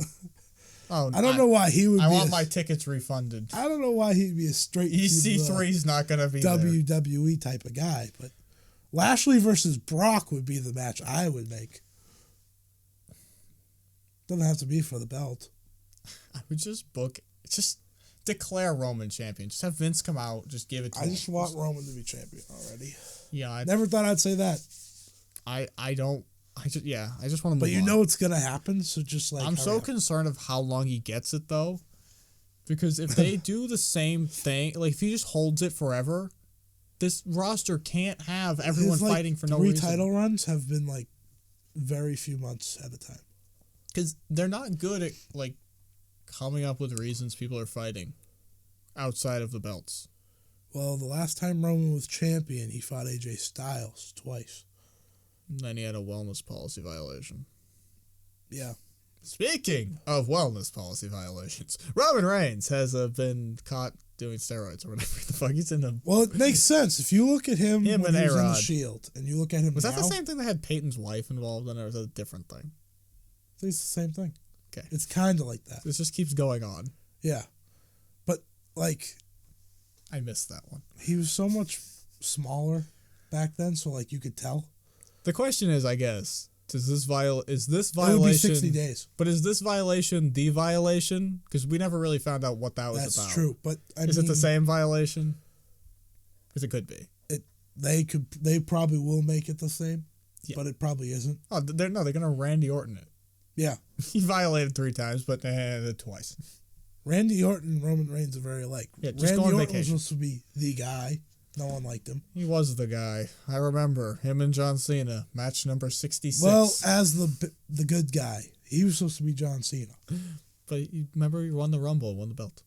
I don't know why he would. I want my tickets refunded. I don't know why he'd be a straight EC3's not gonna be WWE type of guy, but Lashley versus Brock would be the match I would make. Doesn't have to be for the belt. I would just declare Roman champion. Just have Vince come out. Just give it to him. I just want Roman to be champion already. Yeah. I never thought I'd say that. I just want to move But you know it's going to happen, so just I'm so concerned of how long he gets it, though. Because if they do the same thing, if he just holds it forever, this roster can't have everyone fighting for no reason. 3 title runs have been, very few months at a time. Because they're not good at, coming up with reasons people are fighting outside of the belts. Well, the last time Roman was champion, he fought AJ Styles twice. And then he had a wellness policy violation. Yeah. Speaking of wellness policy violations, Roman Reigns has been caught doing steroids or whatever the fuck he's in them. Well, it makes sense. If you look at him when and he was A-Rod. in the Shield, and you look at him Was now... that the same thing that had Peyton's wife involved in it, or was that a different thing? I think it's the same thing. Okay. It's kind of like that. This just keeps going on. Yeah. But, I missed that one. He was so much smaller back then, so, you could tell. The question is, I guess, is this violation... It would be 60 days. But is this violation the violation? Because we never really found out what that was about. That's true, but Is it the same violation? Because it could be. They probably will make it the same, but it probably isn't. Oh, they're going to Randy Orton it. Yeah. He violated 3 times, but twice. Randy Orton and Roman Reigns are very alike. Yeah, just Randy go on Orton vacation. was supposed to be the guy. No one liked him. He was the guy. I remember him and John Cena, match number 66. Well, as the good guy. He was supposed to be John Cena. But remember, he won the Rumble and won the belt.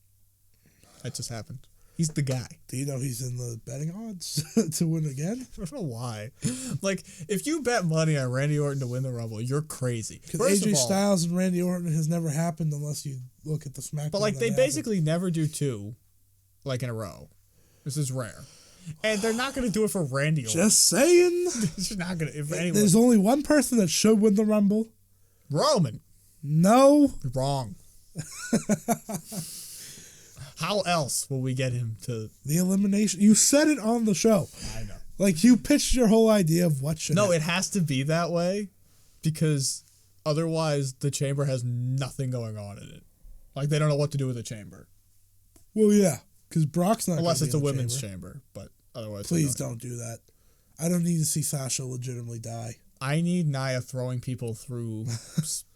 That just happened. He's the guy. Do you know he's in the betting odds to win again? I don't know why. Like, if you bet money on Randy Orton to win the Rumble, you're crazy. Because AJ Styles and Randy Orton has never happened unless you look at the SmackDown. But, like, they basically never do two, like, in a row. This is rare. And they're not going to do it for Randy Orton. Just saying. It's not going to. There's only one person that should win the Rumble. Roman. No. Wrong. How else will we get him to... The elimination. You said it on the show. I know. Like, you pitched your whole idea of what should happen. It has to be that way because otherwise the chamber has nothing going on in it. Like, they don't know what to do with the chamber. Well, yeah, because Brock's not unless it's a women's chamber, but otherwise... Please don't do that. I don't need to see Sasha legitimately die. I need Nia throwing people through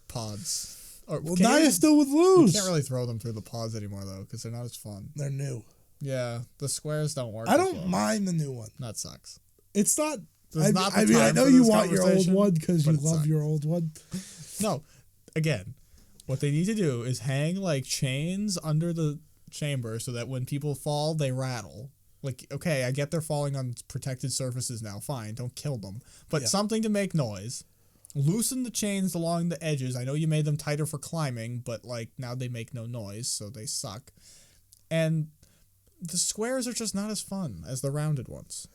pods. Nia still would lose. You can't really throw them through the pods anymore, though, because they're not as fun. They're new. Yeah, the squares don't work. I don't mind the new one. That sucks. It's not... I know you want your old one because you love your old one. No. Again, what they need to do is hang, like, chains under the chamber so that when people fall, they rattle. Like, okay, I get they're falling on protected surfaces now. Fine, don't kill them. But something to make noise. Loosen the chains along the edges. I know you made them tighter for climbing, but, like, now they make no noise, so they suck. And the squares are just not as fun as the rounded ones.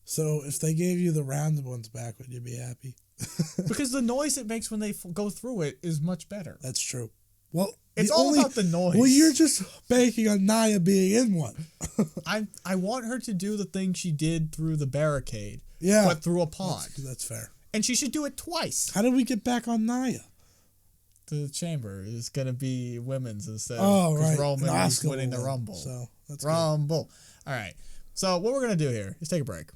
So if they gave you the rounded ones back, would you be happy? Because the noise it makes when they go through it is much better. That's true. Well, it's all about the noise. Well, you're just banking on Nia being in one. I want her to do the thing she did through the barricade, but through a pod. That's fair. And she should do it twice. How did we get back on Nia? The chamber is going to be women's instead. Right. Roman is winning the Rumble. So that's Rumble. Good. All right. So what we're going to do here is take a break.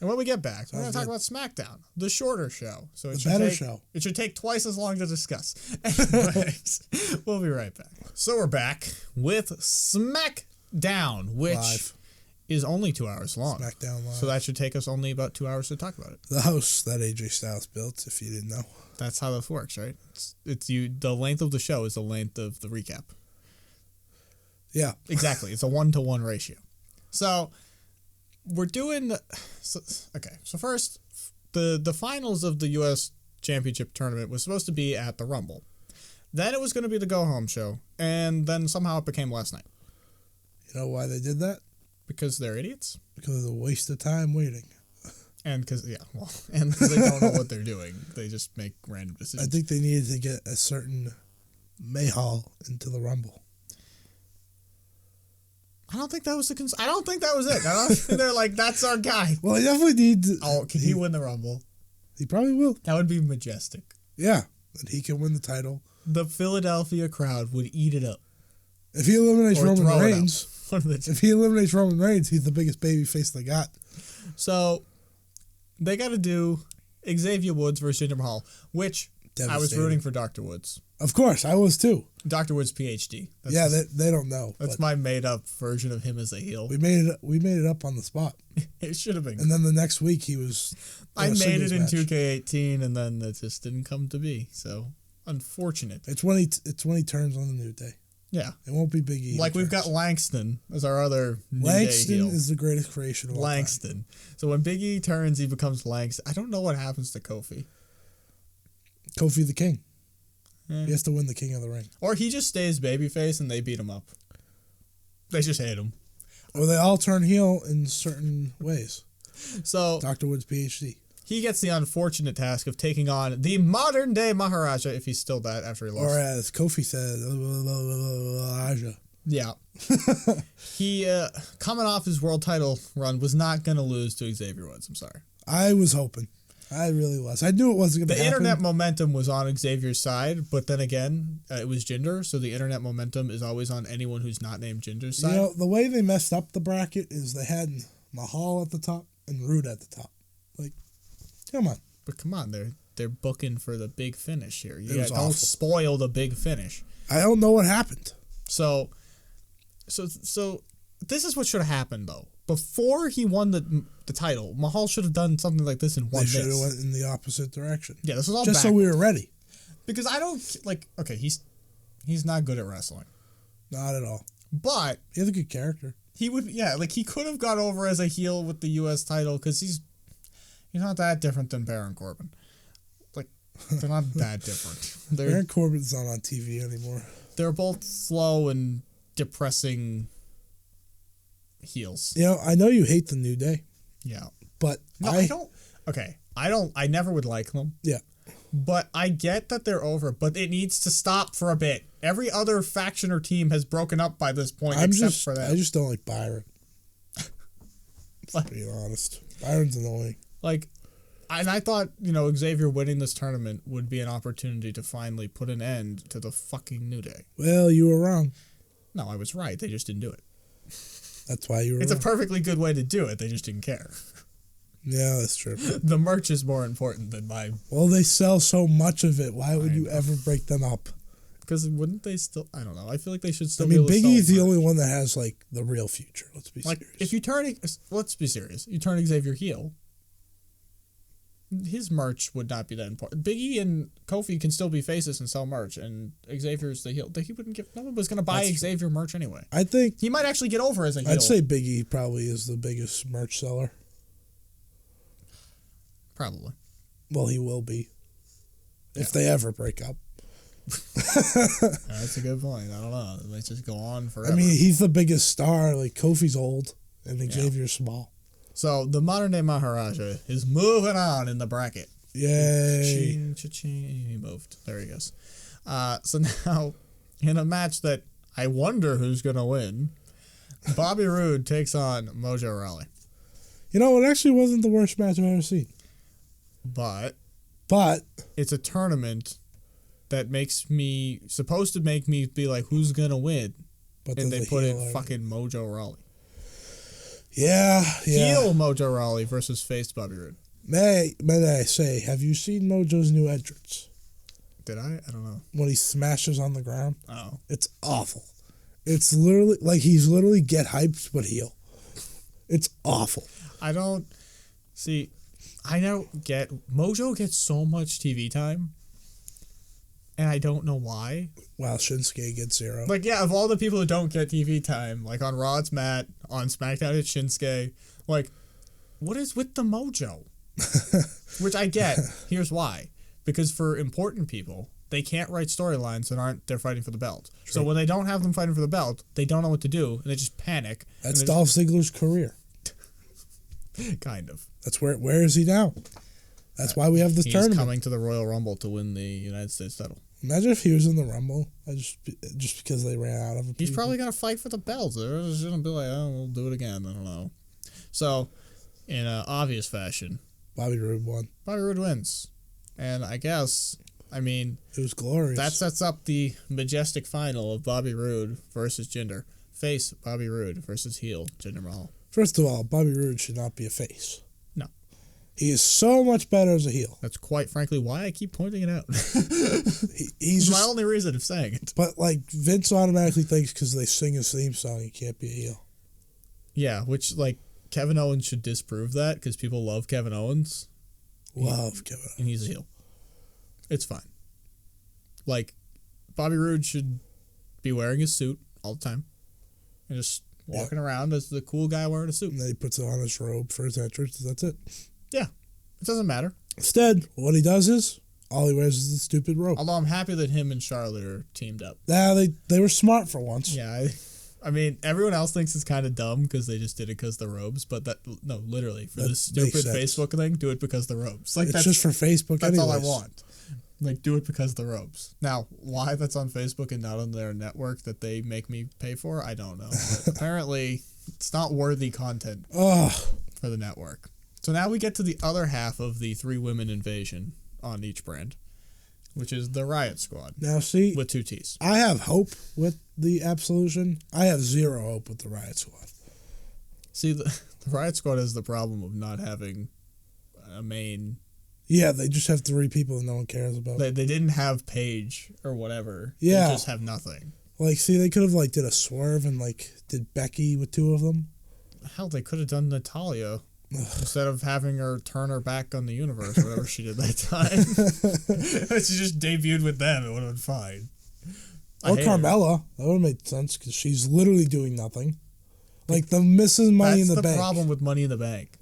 And when we get back, we're going to talk about Smackdown, the shorter show. So the better show. It should take twice as long to discuss. Anyways, we'll be right back. So we're back with Smackdown, which is only 2 hours long. Smackdown Live. So that should take us only about 2 hours to talk about it. The house that AJ Styles built, if you didn't know. That's how this works, right? It's the length of the show is the length of the recap. Yeah. Exactly. It's a 1-to-1 ratio. So we're doing... So first, the finals of the U.S. Championship Tournament was supposed to be at the Rumble. Then it was going to be the go-home show. And then somehow it became last night. You know why they did that? Because they're idiots? Because of the waste of time waiting. And because they don't know what they're doing. They just make random decisions. I think they needed to get a certain Mahal into the Rumble. I don't think that was I don't think that was it. I don't think they're like, that's our guy. Well, he definitely needs... Can he win the Rumble? He probably will. That would be majestic. Yeah, and he can win the title. The Philadelphia crowd would eat it up. If he eliminates Roman Reigns... If he eliminates Roman Reigns, he's the biggest babyface they got. So... They got to do Xavier Woods versus Jinder Mahal, which I was rooting for Dr. Woods. Of course, I was too. Dr. Woods, PhD. They don't know. That's my made-up version of him as a heel. We made it up on the spot. It should have been. And then the next week he was... I made it in 2K18, and then it just didn't come to be. So, unfortunate. It's when he turns on the New Day. Yeah. It won't be Big E. Like, we've got Langston as our other New Day heel. Langston is the greatest creation of all time. So when Big E turns, he becomes Langston. I don't know what happens to Kofi. Kofi the King. He has to win the King of the Ring. Or he just stays babyface and they beat him up. They just hate him. Or they all turn heel in certain ways. So Dr. Woods, PhD. He gets the unfortunate task of taking on the modern-day Maharaja, if he's still that after he lost. Or as Kofi said, Maharaja. Yeah. He, coming off his world title run, was not going to lose to Xavier Woods. I'm sorry. I was hoping. I really was. I knew it wasn't going to happen. The internet momentum was on Xavier's side, but then again, it was Jinder, so the internet momentum is always on anyone who's not named Jinder's side. You know, the way they messed up the bracket is they had Mahal at the top and Rude at the top. Like, come on. But come on, they're booking for the big finish here. Don't spoil the big finish. I don't know what happened. So this is what should have happened, though. Before he won the title, Mahal should have done something like this and won this. They should have went in the opposite direction. Yeah, this was all just so we were ready. Because I don't, like, okay, He's not good at wrestling. Not at all. But he has a good character. He would, he could have got over as a heel with the U.S. title because he's not that different than Baron Corbin. Like, they're not that different. Baron Corbin's not on TV anymore. They're both slow and depressing heels. I know you hate the New Day. Yeah. But I don't. Okay. I never would like them. Yeah. But I get that they're over, but it needs to stop for a bit. Every other faction or team has broken up by this point for that. I just don't like Byron. Being honest. Byron's annoying. And I thought, Xavier winning this tournament would be an opportunity to finally put an end to the fucking New Day. Well, you were wrong. No, I was right. They just didn't do it. That's why you were It's wrong. a perfectly good way to do it. They just didn't care. Yeah, that's true. The merch is more important than my... Well, they sell so much of it. Why would you ever break them up? Because wouldn't they still... I don't know. I feel like they should still Big E's the only one that has, the real future. Let's be serious. If you turn... Let's be serious. You turn Xavier heel, his merch would not be that important. Big E and Kofi can still be faces and sell merch, and Xavier's the heel. He wouldn't give... No one was going to buy Xavier merch anyway. I think... He might actually get over as a heel. I'd say Big E probably is the biggest merch seller. Probably. Well, he will be. If they ever break up. That's a good point. I don't know. It might just go on forever. He's the biggest star. Kofi's old and Xavier's small. So, the modern day Maharaja is moving on in the bracket. Yay. Cha-ching. He moved. There he goes. So now, in a match that I wonder who's going to win, Bobby Roode takes on Mojo Rawley. It actually wasn't the worst match I've ever seen. But it's a tournament that supposed to make me be like, who's going to win? But and they put in fucking Mojo Rawley. Yeah. Heel Mojo Rawley versus face Bobby Roode. May I say, have you seen Mojo's new entrance? Did I? I don't know. When he smashes on the ground? Oh. It's awful. It's literally, he's literally get hyped but heel. It's awful. I don't get Mojo gets so much TV time, and I don't know why. While Shinsuke gets 0. Of all the people who don't get TV time, on Raw it's Matt, on SmackDown it's Shinsuke. What is with the Mojo? Which I get. Here's why: because for important people, they can't write storylines that they're fighting for the belt. True. So when they don't have them fighting for the belt, they don't know what to do, and they just panic. That's Dolph Ziggler's career. Kind of. That's where is he now? That's why we have this tournament. He's coming to the Royal Rumble to win the United States title. Imagine if he was in the Rumble, just because they ran out of him. He's probably going to fight for the belt. They're just going to be like, we'll do it again. I don't know. So, in an obvious fashion, Bobby Roode won. Bobby Roode wins. And I guess, it was glorious. That sets up the majestic final of Bobby Roode versus Jinder. Face Bobby Roode versus heel Jinder Mahal. First of all, Bobby Roode should not be a face. No. He is so much better as a heel. That's quite frankly why I keep pointing it out. He's my only reason of saying it. But Vince automatically thinks because they sing his theme song, he can't be a heel. Yeah, which Kevin Owens should disprove that because people love Kevin Owens. Kevin Owens. And he's a heel. It's fine. Bobby Roode should be wearing his suit all the time and just walking around as the cool guy wearing a suit. And then he puts on his robe for his entrance. That's it. Yeah. It doesn't matter. Instead, what he does is, all he wears is the stupid robe. Although I'm happy that him and Charlotte are teamed up. Yeah, they were smart for once. Yeah, everyone else thinks it's kind of dumb because they just did it because the robes, but literally, for this stupid Facebook thing, do it because the robes. It's just for Facebook That's anyways. all I want. Do it because the robes. Now, why that's on Facebook and not on their network that they make me pay for, I don't know. But apparently, it's not worthy content for the network. So now we get to the other half of the 3-women invasion on each brand, which is the Riot Squad. Now, see, with 2 T's. I have hope with the Absolution. I have zero hope with the Riot Squad. See, the Riot Squad has the problem of not having a main... Yeah, they just have 3 people that no one cares about. They didn't have Paige or whatever. Yeah. They just have nothing. See, they could have, did a swerve and, did Becky with 2 of them. Hell, they could have done Natalya instead of having her turn her back on the universe or whatever she did that time. She just debuted with them. It would have been fine. Or Carmella. That would make sense because she's literally doing nothing. Like the Mrs. Money in the Bank. That's the problem with Money in the Bank.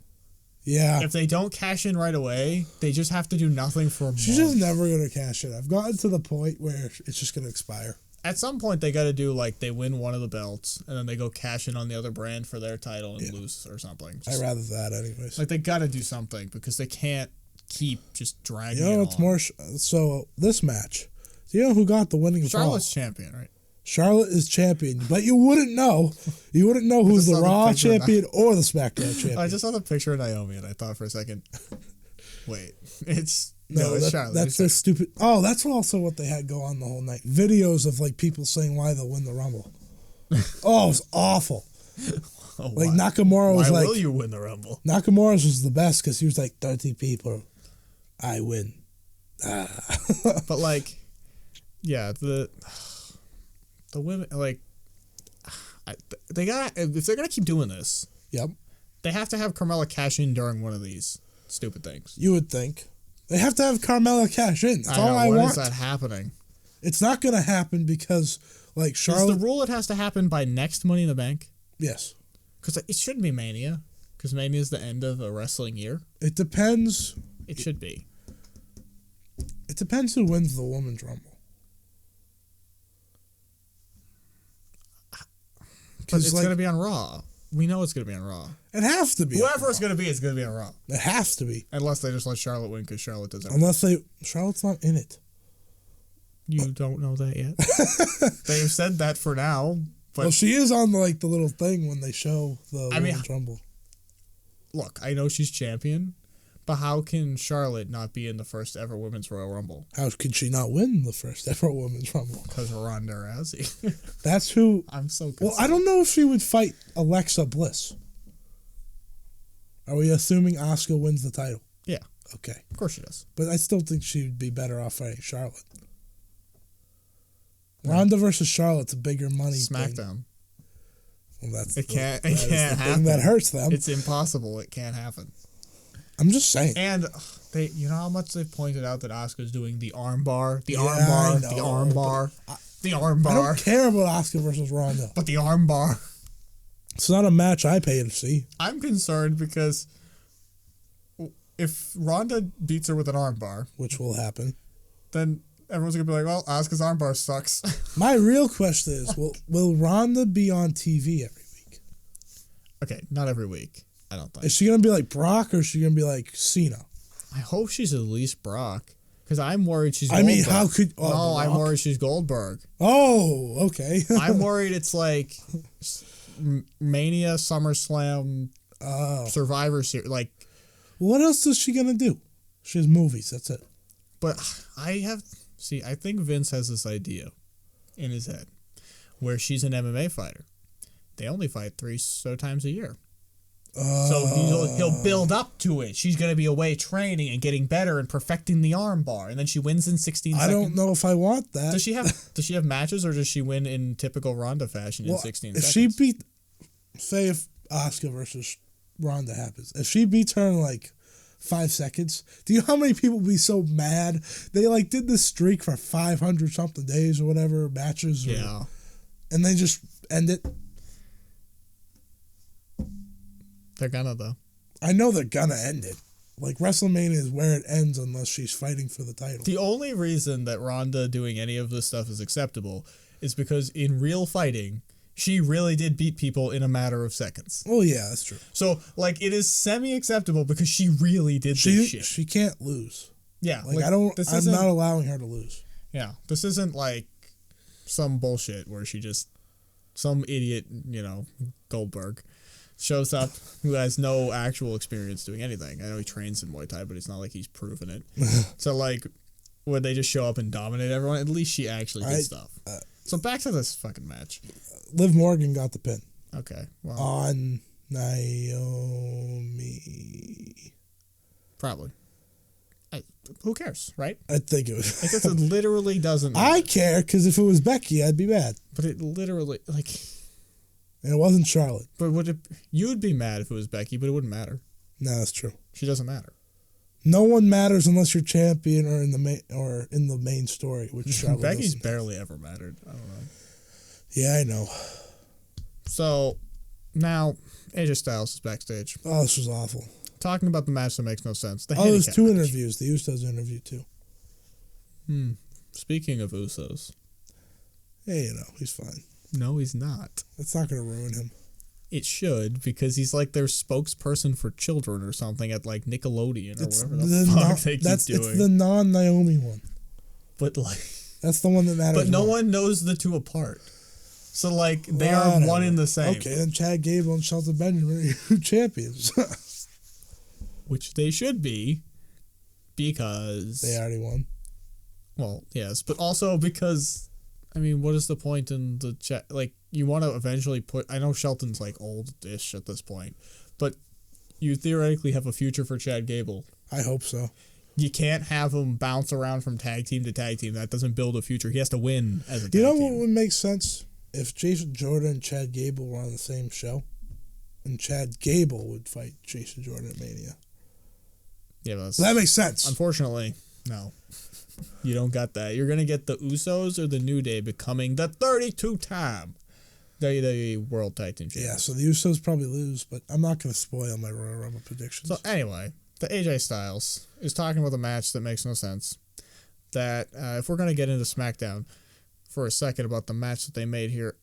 Yeah. If they don't cash in right away, they just have to do nothing for a month. She's just never going to cash in. I've gotten to the point where it's just going to expire. At some point, they got to do, like, they win one of the belts, and then they go cash in on the other brand for their title and lose or something. I'd rather that anyways. Like, they got to do something because they can't keep just dragging it what's on. More... So, this match, do you know who got the winning Charlotte's champion, right? Charlotte is champion, but you wouldn't know. You wouldn't know who's the Raw champion or the Smackdown champion. I just saw the picture of Naomi, and I thought for a second, wait, it's Charlotte. That's their stupid. Oh, that's also what they had go on the whole night. Videos of like people saying why they'll win the Rumble. Oh, it was awful. Like Nakamura was like, "Why will you win the Rumble?" Nakamura's was the best because he was like 30 people, I win. But like, yeah, the women, like, they got, if they're gonna keep doing this, they have to have Carmella cash in during one of these stupid things. You would think they have to have Carmella cash in. That's all I want. When is that happening? It's not gonna happen because, like, Charlotte. Is the rule it has to happen by next Money in the Bank? Yes. Because it shouldn't be Mania. Because Mania is the end of a wrestling year. It depends. It should be. It depends who wins the Women's Rumble. But it's going to be on Raw. We know it's going to be on Raw. It has to be. Whoever it's going to be, it's going to be on Raw. It has to be. Unless they just let Charlotte win because Charlotte does everything. Unless Charlotte's not in it. You don't know that yet. They've said that for now. But well, she is on the little thing when they show the Women's Rumble. Look, I know she's champion, but how can Charlotte not be in the first ever Women's Royal Rumble? How can she not win the first ever Women's Rumble? Because Ronda Rousey. That's who. I'm so concerned. Well, I don't know if she would fight Alexa Bliss. Are we assuming Asuka wins the title? Yeah. Okay. Of course she does. But I still think she would be better off fighting Charlotte. Ronda versus Charlotte's a bigger money Smackdown. Well, that's it can't happen. That hurts them. It's impossible. It can't happen. I'm just saying. And you know how much they've pointed out that Asuka's doing the arm bar, the arm bar. I don't care about Asuka versus Ronda. But the arm bar. It's not a match I pay to see. I'm concerned because if Ronda beats her with an arm bar, which will happen, then everyone's going to be like, well, Asuka's armbar sucks. My real question is, will Ronda be on TV every week? Okay, not every week, I don't think. Is she going to be like Brock or is she going to be like Cena? I hope she's at least Brock. Because I'm worried she's Goldberg. I mean, how could... Oh, no, Brock? I'm worried she's Goldberg. Oh, okay. I'm worried it's like Mania, SummerSlam, Survivor Series. Like, what else is she going to do? She has movies, that's it. But I think Vince has this idea in his head where she's an MMA fighter. They only fight 3 times a year. So he'll build up to it. She's going to be away training and getting better and perfecting the arm bar. And then she wins in 16 seconds. I don't know if I want that. Does she have matches or does she win in typical Ronda fashion in 16 seconds? If she beat, say if Asuka versus Ronda happens, if she beats her in like 5 seconds. Do you know how many people would be so mad? They did this streak for 500 something days or whatever matches. Yeah. And they just end it. They're gonna though. I know they're gonna end it. Like WrestleMania is where it ends unless she's fighting for the title. The only reason that Ronda doing any of this stuff is acceptable is because in real fighting, she really did beat people in a matter of seconds. Oh, yeah, that's true. So, it is semi-acceptable because she really did this shit. She can't lose. Yeah. I'm not allowing her to lose. Yeah. This isn't some bullshit where some idiot, Goldberg, shows up who has no actual experience doing anything. I know he trains in Muay Thai, but it's not like he's proven it. So, when they just show up and dominate everyone, at least she actually did stuff. So back to this fucking match. Liv Morgan got the pin. Okay. Well, on Naomi. Probably. Who cares, right? I think it was. It literally doesn't matter. I care because if it was Becky, I'd be mad. But it literally, And it wasn't Charlotte. But you'd be mad if it was Becky, but it wouldn't matter. No, that's true. She doesn't matter. No one matters unless you're champion or in the main story. Which Becky's barely ever mattered. I don't know. Yeah, I know. So now AJ Styles is backstage. Oh, this was awful. Talking about the match that makes no sense. There's 2 interviews. The Usos interview too. Speaking of Usos. Hey, he's fine. No, he's not. That's not going to ruin him. It should, because he's like their spokesperson for children or something at like Nickelodeon or whatever the fuck they keep doing. It's the non-Naomi one. But like... That's the one that matters. But no one knows the two apart. So like they are one in the same. Okay, then Chad Gable and Shelton Benjamin are champions. Which they should be, because... They already won. Well, yes, but also because... I mean, what is the point in the chat? Like, you want to eventually put... I know Shelton's, like, old-ish at this point, but you theoretically have a future for Chad Gable. I hope so. You can't have him bounce around from tag team to tag team. That doesn't build a future. He has to win as a tag team. You know what would make sense? If Jason Jordan and Chad Gable were on the same show, and Chad Gable would fight Jason Jordan at Mania. Yeah, but that makes sense. Unfortunately, no. You don't got that. You're going to get the Usos or the New Day becoming the 32-time WWE World Tag Team Champions. Yeah, so the Usos probably lose, but I'm not going to spoil my Royal Rumble predictions. So anyway, the AJ Styles is talking about a match that makes no sense. That if we're going to get into SmackDown for a second about the match that they made here,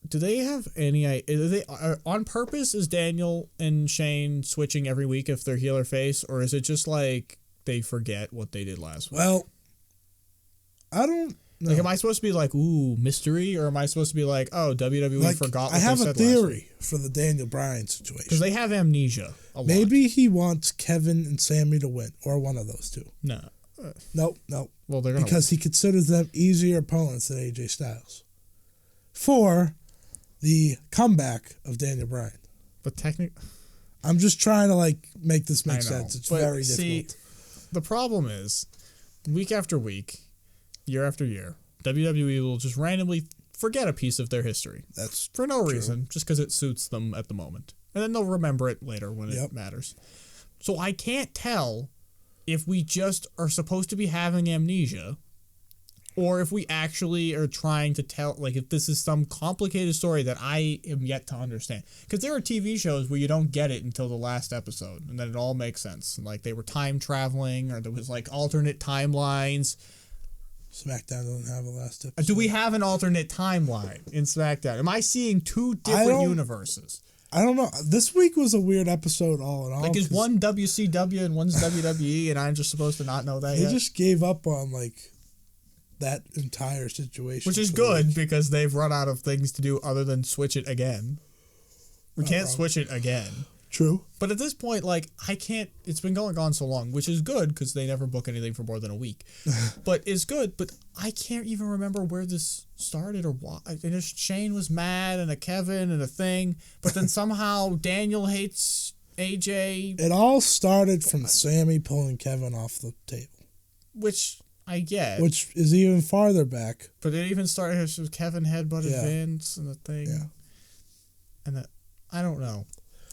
do they have any idea? On purpose, is Daniel and Shane switching every week if they're heel or face, or is it just like they forget what they did last week? Well, I don't know. Like, am I supposed to be like, ooh, mystery, or am I supposed to be like, oh, WWE forgot what they said last week? I have a theory for the Daniel Bryan situation. Because they have amnesia a lot. Maybe he wants Kevin and Sammy to win, or one of those two. No. Nope. Well, they're gonna because he considers them easier opponents than AJ Styles. For the comeback of Daniel Bryan. But technically... I'm just trying to, make this make sense. It's very difficult. See, the problem is, week after week, year after year, WWE will just randomly forget a piece of their history. That's for no reason, just because it suits them at the moment. And then they'll remember it later when it matters. So I can't tell if we just are supposed to be having amnesia, or if we actually are trying to tell, if this is some complicated story that I am yet to understand. Because there are TV shows where you don't get it until the last episode, and then it all makes sense. Like, they were time traveling, or there was, alternate timelines. SmackDown doesn't have a last episode. Do we have an alternate timeline in SmackDown? Am I seeing two different universes? I don't know. This week was a weird episode all in all. Is one WCW and one's WWE, and I'm just supposed to not know that yet? They just gave up on, that entire situation. Which is good, because they've run out of things to do other than switch it again. We can't switch it again. True. But at this point, I can't... It's been going on so long, which is good, because they never book anything for more than a week. But it's good, but I can't even remember where this started or why. And Shane was mad, and a Kevin, and a thing, but then somehow Daniel hates AJ. It all started from Sammy pulling Kevin off the table. Which... I get. Which is even farther back. But it even started with Kevin headbutted Vince and the thing. Yeah. And I don't know.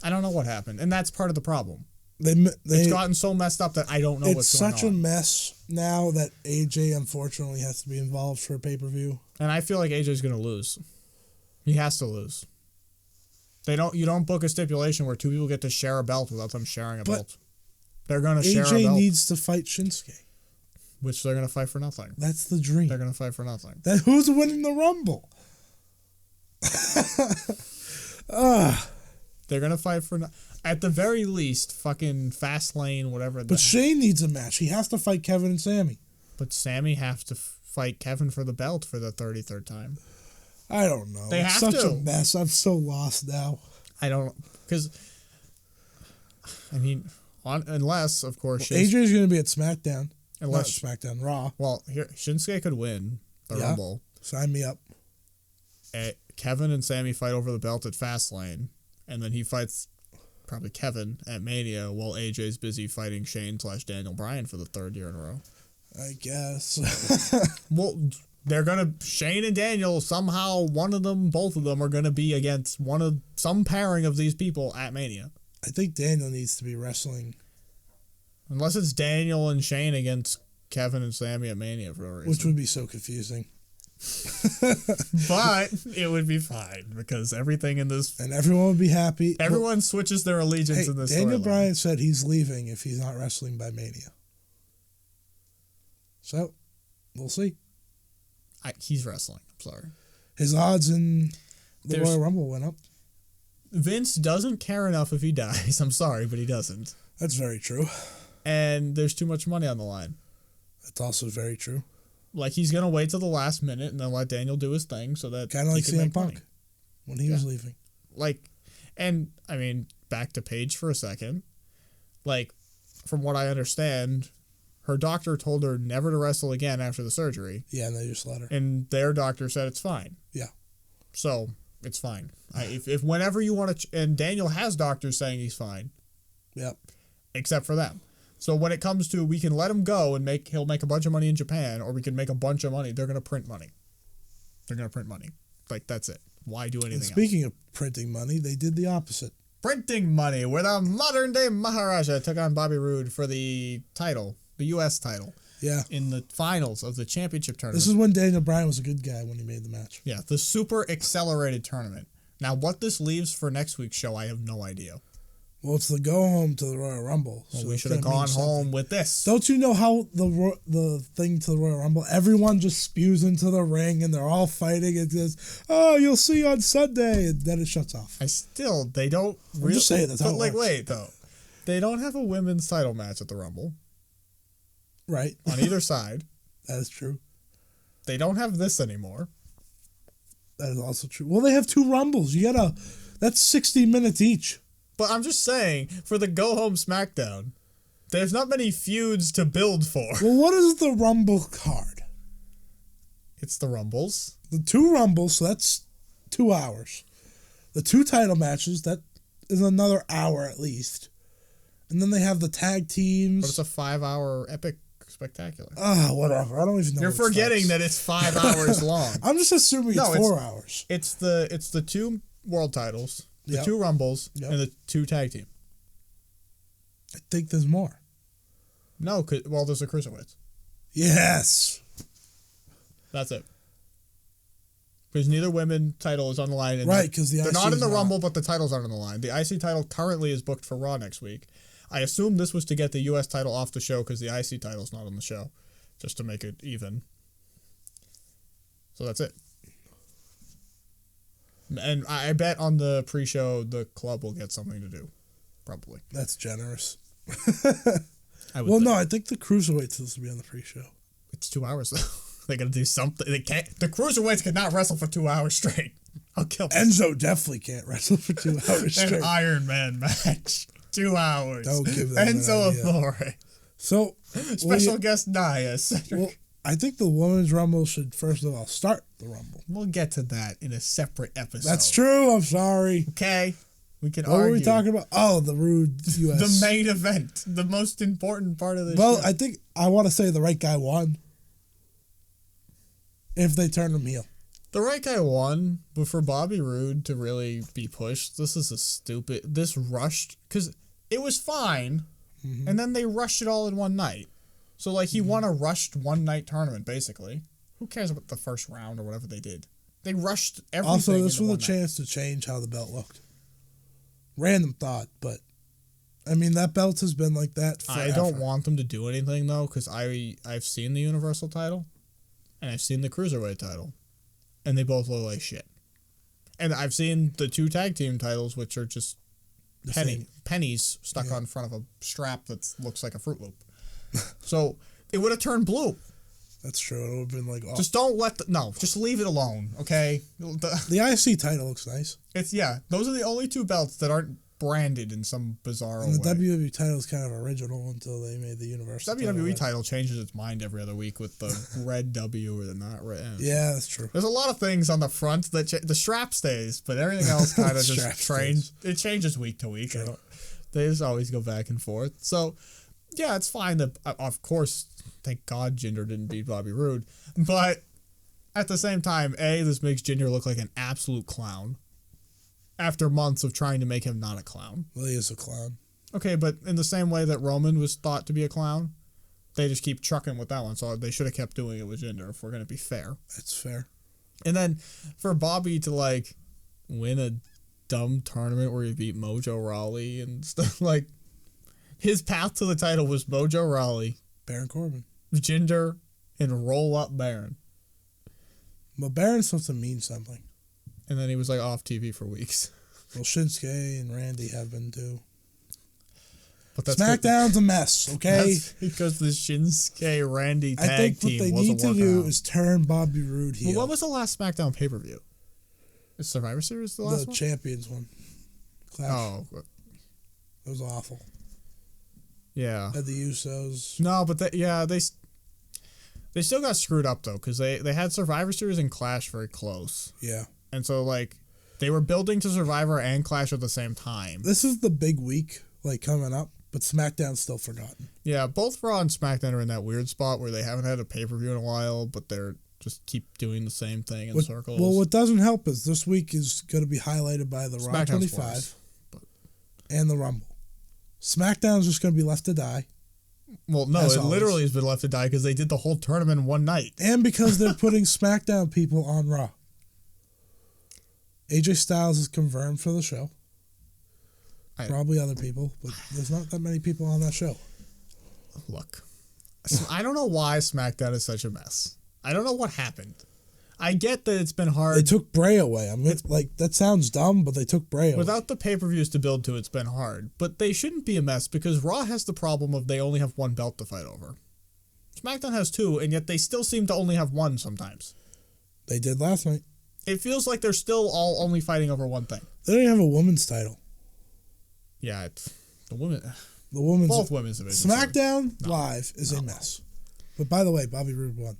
I don't know what happened. And that's part of the problem. It's gotten so messed up that I don't know what's going on. It's such a mess now that AJ unfortunately has to be involved for a pay-per-view. And I feel like AJ's going to lose. He has to lose. You don't book a stipulation where two people get to share a belt without them sharing a belt. They're going to share a belt. AJ needs to fight Shinsuke. Which they're going to fight for nothing. That's the dream. They're going to fight for nothing. Who's winning the Rumble? They're going to fight for... At the very least, fucking Fastlane, whatever. But Shane needs a match. He has to fight Kevin and Sammy. But Sammy has to fight Kevin for the belt for the 33rd time. I don't know. They it's have such to. a mess. I'm so lost now. I don't... Because... I mean... unless, of course... AJ's going to be at SmackDown. Unless SmackDown Raw. Well, here Shinsuke could win the Rumble. Sign me up. Kevin and Sammy fight over the belt at Fastlane, and then he fights probably Kevin at Mania while AJ's busy fighting Shane/Daniel Bryan for the 3rd year in a row. I guess. Well, they're gonna Shane and Daniel somehow both of them are gonna be against some pairing of these people at Mania. I think Daniel needs to be wrestling Unless it's Daniel and Shane against Kevin and Sammy at Mania for a reason. Which would be so confusing. But it would be fine because everything in this... And everyone would be happy. Everyone switches their allegiance in this Daniel storyline. Bryan said he's leaving if he's not wrestling by Mania. So, we'll see. He's wrestling. I'm sorry. His odds in the Royal Rumble went up. Vince doesn't care enough if he dies. I'm sorry, but he doesn't. That's very true. And there's too much money on the line. That's also very true. Like, he's going to wait till the last minute and then let Daniel do his thing so that kind of like CM Punk when he was leaving. Like, and, I mean, back to Paige for a second. Like, from what I understand, her doctor told her never to wrestle again after the surgery. Yeah, and they just let her. And their doctor said it's fine. Yeah. So, it's fine. If whenever you want to... And Daniel has doctors saying he's fine. Yep. Except for them. So when it comes to we can let him go and he'll make a bunch of money in Japan, or we can make a bunch of money, they're going to print money. They're going to print money. Like, that's it. Why do anything else? Speaking of printing money, they did the opposite. Printing money, where the modern-day Maharaja took on Bobby Roode for the title, the U.S. title. Yeah. In the finals of the championship tournament. This is when Daniel Bryan was a good guy when he made the match. Yeah, the super accelerated tournament. Now, what this leaves for next week's show, I have no idea. Well, it's the go home to the Royal Rumble. Well, so we should have gone home with this. Don't you know how the thing to the Royal Rumble, everyone just spews into the ring and they're all fighting and says, "Oh, you'll see on Sunday," and then it shuts off. They don't really... I'm just saying that's how it works. Wait, though. They don't have a women's title match at the Rumble. Right. On either side. That is true. They don't have this anymore. That is also true. Well, they have 2 Rumbles. That's 60 minutes each. But I'm just saying, for the go-home SmackDown, there's not many feuds to build for. Well, what is the Rumble card? It's the Rumbles. The 2 Rumbles, so that's 2 hours. The 2 title matches, that is another hour at least. And then they have the tag teams. But it's a 5-hour epic spectacular. Whatever. I don't even know. You're forgetting that it's 5 hours long. I'm just assuming it's 4 hours. It's the 2 world titles. The 2 Rumbles, and the 2 tag team. I think there's more. No, there's the Cruiserweights. Yes. That's it. Because neither women title is on the line. Right, because they're not in the Rumble, but the titles aren't on the line. The IC title currently is booked for Raw next week. I assume this was to get the U.S. title off the show because the IC title's not on the show, just to make it even. So that's it. And I bet on the pre-show, the club will get something to do. Probably. That's generous. No, I think the Cruiserweights supposed to be on the pre-show. It's 2 hours, though. They got to do something. They can't. The Cruiserweights cannot wrestle for 2 hours straight. I'll kill them. Enzo definitely can't wrestle for 2 hours straight. An Iron Man match. 2 hours. Don't give them Enzo Amore. So, special guest Nia. Well, I think the Women's Rumble should, first of all, start the Rumble. We'll get to that in a separate episode. That's true. I'm sorry. Okay. We can argue. What were we talking about? Oh, the Roode U.S. The main event. The most important part of the show. Well, I think I want to say the right guy won. If they turn him heel. The right guy won, but for Bobby Roode to really be pushed, this rushed, because it was fine, and then they rushed it all in one night. So, like, he won a rushed one-night tournament, basically. Who cares about the first round or whatever they did? They rushed everything. Also, this was a chance to change how the belt looked. Random thought, but, I mean, that belt has been like that forever. I don't want them to do anything, though, because I've seen the Universal title, and I've seen the Cruiserweight title, and they both look like shit. And I've seen the 2 tag team titles, which are just pennies stuck on front of a strap that looks like a Fruit Loop. So it would have turned blue. That's true. It would have been like... Just don't let just leave it alone, okay? The IC title looks nice. Those are the only 2 belts that aren't branded in some bizarre way. And the WWE title is kind of original until they made the Universal WWE title changes its mind every other week with the red W or the not red. Yeah, that's true. There's a lot of things on the front that the strap stays, but everything else kind of just changes. It changes week to week. They just always go back and forth. So, yeah, it's fine that, of course, thank God Jinder didn't beat Bobby Roode. But at the same time, this makes Jinder look like an absolute clown after months of trying to make him not a clown. Well, he is a clown. Okay, but in the same way that Roman was thought to be a clown, they just keep trucking with that one. So they should have kept doing it with Jinder if we're going to be fair. That's fair. And then for Bobby to, like, win a dumb tournament where he beat Mojo Rawley and stuff, like, his path to the title was Mojo Rawley, Baron Corbin, Jinder, and roll up Baron. Well, Baron's supposed to mean something. And then he was, like, off TV for weeks. Well, Shinsuke and Randy have been too. But that's SmackDown's a mess, okay? That's because the Shinsuke Randy tag team wasn't working out. I think what they need to do is turn Bobby Roode heel. Well, what was the last SmackDown pay-per-view? Is Survivor Series the last one? The Champions one. Clash. Oh. It was awful. Yeah. Had the Usos. No, but they still got screwed up, though, because they had Survivor Series and Clash very close. Yeah. And so, like, they were building to Survivor and Clash at the same time. This is the big week, like, coming up. But SmackDown's still forgotten. Yeah, both Raw and SmackDown are in that weird spot where they haven't had a pay-per-view in a while, but they're just keep doing the same thing in circles. Well, what doesn't help is this week is going to be highlighted by the Raw 25 and the Rumble. SmackDown's just going to be left to die. Well, no, it literally has been left to die because they did the whole tournament in one night. And because they're putting SmackDown people on Raw. AJ Styles is confirmed for the show. Probably other people, but there's not that many people on that show. Look, I don't know why SmackDown is such a mess. I don't know what happened. I get that it's been hard. They took Bray away. I mean, like, that sounds dumb, but they took Bray away. Without the pay-per-views to build to, it's been hard. But they shouldn't be a mess because Raw has the problem of they only have one belt to fight over. SmackDown has two, and yet they still seem to only have one sometimes. They did last night. It feels like they're still all only fighting over one thing. They don't even have a women's title. Yeah, the women's both women's divisions. SmackDown Live is a mess. But by the way, Bobby Roode won.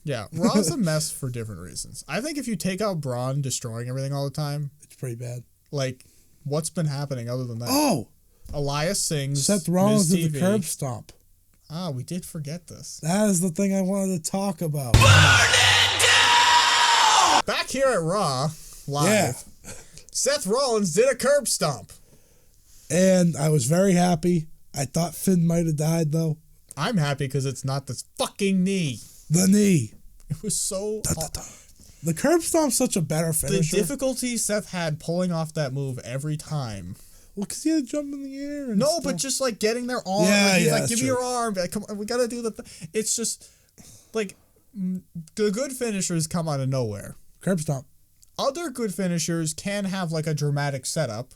Yeah, Raw's a mess for different reasons. I think if you take out Braun destroying everything all the time, it's pretty bad. Like, what's been happening other than that? Oh! Elias sings. Seth Rollins did the curb stomp. Ah, we did forget this. That is the thing I wanted to talk about. Burn it down! Back here at Raw, live, Seth Rollins did a curb stomp. And I was very happy. I thought Finn might have died, though. I'm happy because it's not this fucking knee. The knee. It was so... The curb stomp's such a better finisher. The difficulty Seth had pulling off that move every time. Well, because he had to jump in the air and No, stuff. but just, like, getting their arm. Yeah, like, he's yeah, like, give me true. your arm. Like, come on, we got to do the... It's just, like, the good finishers come out of nowhere. Curb stomp. Other good finishers can have, like, a dramatic setup.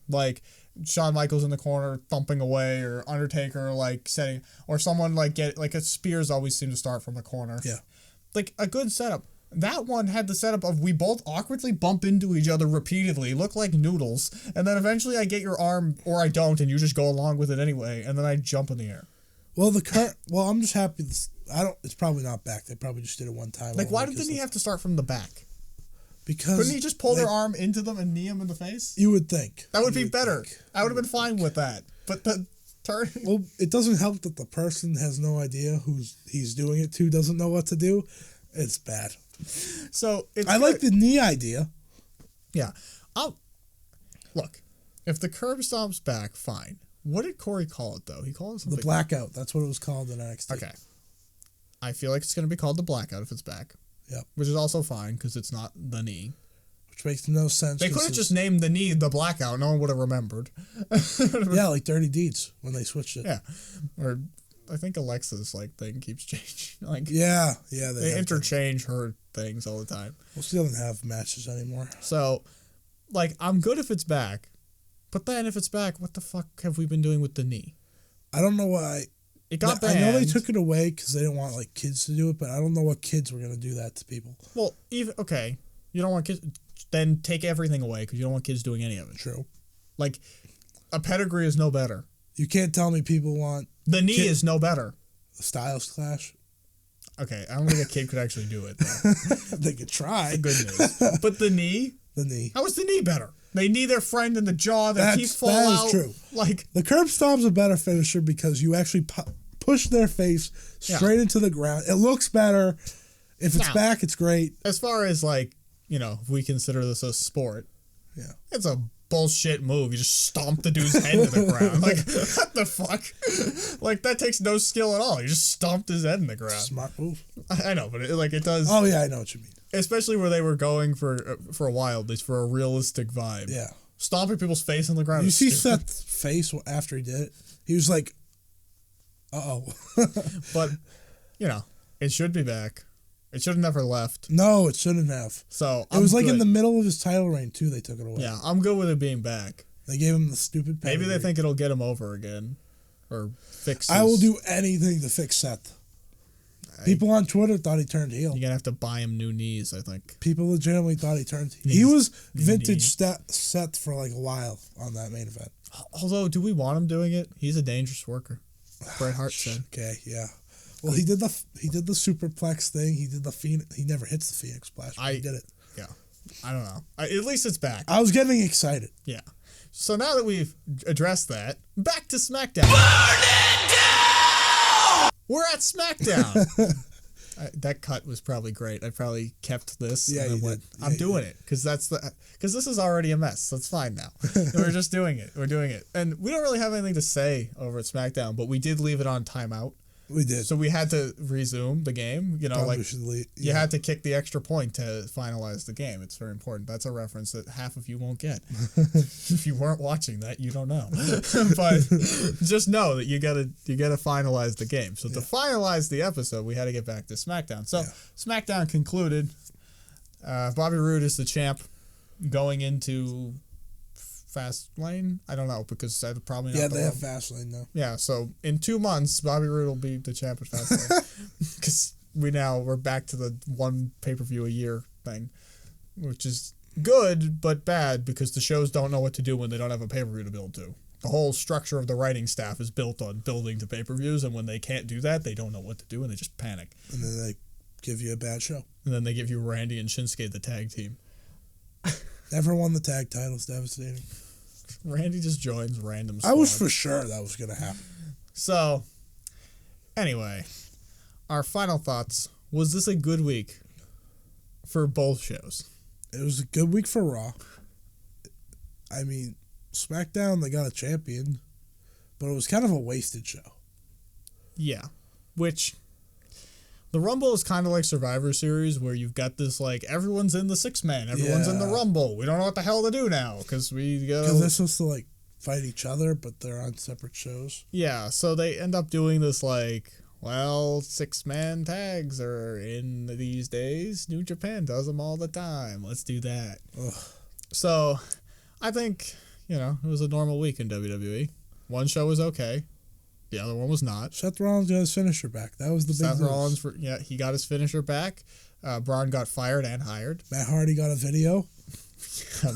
Like... Shawn Michaels in the corner thumping away, or Undertaker like setting, or someone like a Spears always seem to start from the corner. Yeah, like a good setup. That one had the setup of we both awkwardly bump into each other repeatedly, look like noodles, and then eventually I get your arm or I don't, and you just go along with it anyway, and then I jump in the air. Well, I'm just happy. It's probably not back. They probably just did it one time. Like, why didn't he have to start from the back? Because couldn't he just pull their arm into them and knee him in the face? You would think. That would be better. I would have been fine with that. But the turn... Well, it doesn't help that the person has no idea who he's doing it to, doesn't know what to do. It's bad. So, I like the knee idea. Yeah. Look, if the curb stomp's back, fine. What did Corey call it, though? He called it something... The blackout. That's what it was called in NXT. Okay. I feel like it's going to be called the blackout if it's back. Yep. Which is also fine because it's not the knee. Which makes no sense. They could have just named the knee the blackout. No one would have remembered. Yeah, like Dirty Deeds when they switched it. Yeah. Or I think Alexa's like thing keeps changing. Like yeah. They interchange her things all the time. Well, she doesn't have matches anymore. So, like, I'm good if it's back. But then if it's back, what the fuck have we been doing with the knee? I don't know why. It got banned. I know they took it away because they didn't want like kids to do it, but I don't know what kids were going to do that to people. Well, you don't want kids, then take everything away because you don't want kids doing any of it. True. Like, a pedigree is no better. You can't tell me people want... The knee is no better. The Styles Clash? Okay, I don't think a kid could actually do it, though. They could try. Good news. But the knee? The knee. How is the knee better? They knee their friend in the jaw, their teeth fall out. That is true. Like, the curb stomp's a better finisher because you actually push their face straight into the ground. It looks better. If it's back, it's great. As far as, like, if we consider this a sport, it's a bullshit move. You just stomp the dude's head into the ground. Like, what the fuck? Like, that takes no skill at all. You just stomped his head in the ground. Smart move. I know, but it does. Oh yeah, I know what you mean. Especially where they were going for a while, at least for a realistic vibe. Yeah. Stomping people's face on the ground. You see stupid. Seth's face after he did it? He was like, uh-oh. But, it should be back. It should have never left. No, it shouldn't have. So it was like in the middle of his title reign, too, they took it away. Yeah, I'm good with it being back. They gave him the stupid pedigree. Maybe they think it'll get him over again. Or fix I will do anything to fix Seth. People on Twitter thought he turned heel. You're going to have to buy him new knees, I think. People legitimately thought he turned heel. He was vintage Seth for like a while on that main event. Although, do we want him doing it? He's a dangerous worker. Bret Hart said. Okay, yeah. Well, he did the superplex thing. He did the Phoenix. He never hits the Phoenix Splash. But he did it. Yeah. I don't know. At least it's back. I was getting excited. Yeah. So now that we've addressed that, back to SmackDown. Burn it down! We're at SmackDown. That cut was probably great. I probably kept this. Yeah, and went, I'm doing it because this is already a mess. So it's fine now. We're just doing it. We're doing it, and we don't really have anything to say over at SmackDown, but we did leave it on timeout. We did. So we had to resume the game. Probably you had to kick the extra point to finalize the game. It's very important. That's a reference that half of you won't get. If you weren't watching that, you don't know. But just know that you gotta finalize the game. So to finalize the episode, we had to get back to SmackDown. So SmackDown concluded. Bobby Roode is the champ going into Fastlane? I don't know because I probably not. Yeah, they have Fastlane now. Yeah, so in 2 months, Bobby Roode will be the champ at Fastlane because we're back to the one pay-per-view a year thing, which is good but bad because the shows don't know what to do when they don't have a pay-per-view to build to. The whole structure of the writing staff is built on building to pay-per-views, and when they can't do that, they don't know what to do and they just panic. And then they give you a bad show. And then they give you Randy and Shinsuke, the tag team. Never won the tag titles. Devastating. Randy just joins random squad. I was for sure that was going to happen. So, anyway, our final thoughts. Was this a good week for both shows? It was a good week for Raw. I mean, SmackDown, they got a champion, but it was kind of a wasted show. Yeah, which... The Rumble is kind of like Survivor Series where you've got this, like, everyone's in the 6-man. Everyone's in the Rumble. We don't know what the hell to do now because we go... Because they're supposed to, like, fight each other, but they're on separate shows. Yeah, so they end up doing this, like, 6-man tags are in these days. New Japan does them all the time. Let's do that. Ugh. So, I think, it was a normal week in WWE. One show was okay. The other one was not. Seth Rollins got his finisher back. That was the big Seth news. Rollins, he got his finisher back. Braun got fired and hired. Matt Hardy got a video.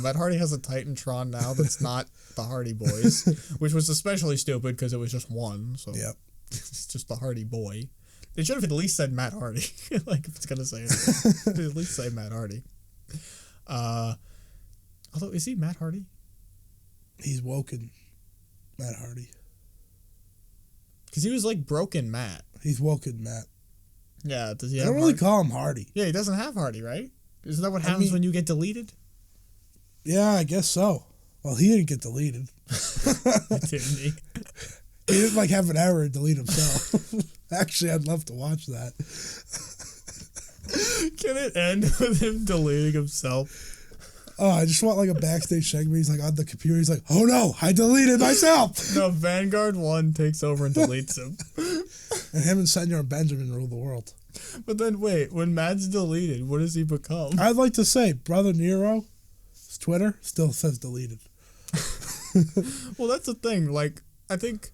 Matt Hardy has a Titantron now that's not the Hardy Boys, which was especially stupid because it was just one. So it's just the Hardy Boy. They should have at least said Matt Hardy. Like, if it's going to say it, at least say Matt Hardy. Although, is he Matt Hardy? He's woken Matt Hardy. Because he was like broken Matt. He's woken Matt. Yeah, does he I have don't really Hardy? call him Hardy. Yeah, he doesn't have Hardy, right? Isn't that what happens when you get deleted? Yeah, I guess so. Well, he didn't get deleted. Didn't he? He didn't like have an error and delete himself. Actually, I'd love to watch that. Can it end with him deleting himself? Oh, I just want like a backstage segment. He's like on the computer. He's like, oh no, I deleted myself. No, Vanguard 1 takes over and deletes him. And him and Senor Benjamin rule the world. But then wait, when Matt's deleted, what does he become? I'd like to say, Brother Nero, his Twitter still says deleted. Well, that's the thing. Like, I think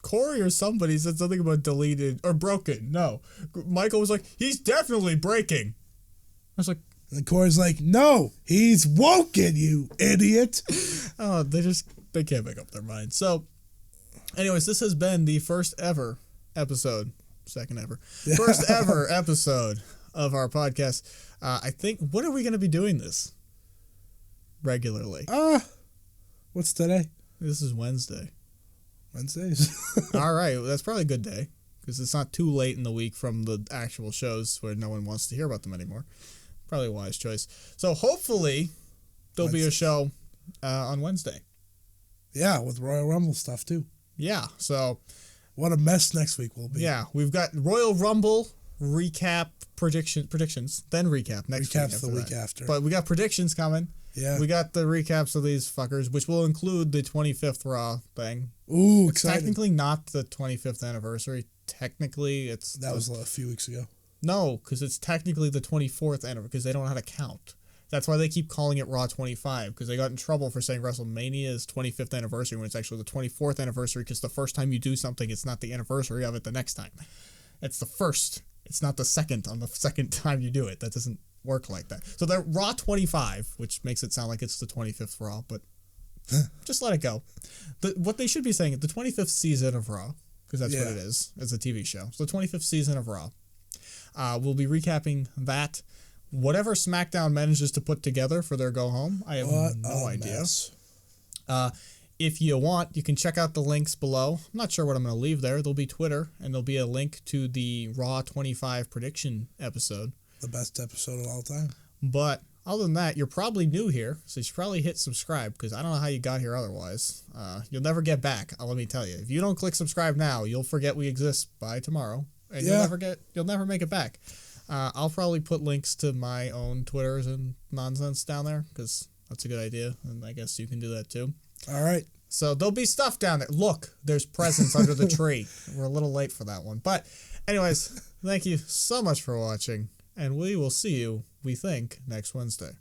Corey or somebody said something about deleted or broken. No. Michael was like, he's definitely breaking. I was like, and Corey's like, no, he's woken, you idiot. Oh, they can't make up their mind. So, anyways, this has been the first ever episode of our podcast. I think, when are we going to be doing this regularly? What's today? This is Wednesday. Wednesdays. All right, well, that's probably a good day because it's not too late in the week from the actual shows where no one wants to hear about them anymore. Probably a wise choice. So hopefully there'll be a show on Wednesday. Yeah, with Royal Rumble stuff too. Yeah, so what a mess next week will be. Yeah, we've got Royal Rumble recap predictions, then recap next week. Recaps the week after. But we got predictions coming. Yeah. We got the recaps of these fuckers, which will include the 25th Raw thing. Ooh, it's exciting. technically not the 25th anniversary. Technically, that was a few weeks ago. No, because it's technically the 24th anniversary, because they don't know how to count. That's why they keep calling it Raw 25, because they got in trouble for saying WrestleMania's 25th anniversary when it's actually the 24th anniversary, because the first time you do something, it's not the anniversary of it the next time. It's the first. It's not the second on the second time you do it. That doesn't work like that. So they're Raw 25, which makes it sound like it's the 25th Raw, but just let it go. What they should be saying, the 25th season of Raw, because that's what it is. It's a TV show. So the 25th season of Raw. We'll be recapping that. Whatever SmackDown manages to put together for their go home, I have no idea. If you want, you can check out the links below. I'm not sure what I'm going to leave there. There'll be Twitter, and there'll be a link to the Raw 25 prediction episode. The best episode of all time. But other than that, you're probably new here, so you should probably hit subscribe, because I don't know how you got here otherwise. You'll never get back, let me tell you. If you don't click subscribe now, you'll forget we exist by tomorrow, and you'll never make it back. I'll probably put links to my own Twitters and nonsense down there, because that's a good idea, and I guess you can do that too. All right. So there'll be stuff down there. Look, there's presents under the tree. We're a little late for that one. But anyways, thank you so much for watching, and we will see you, we think, next Wednesday.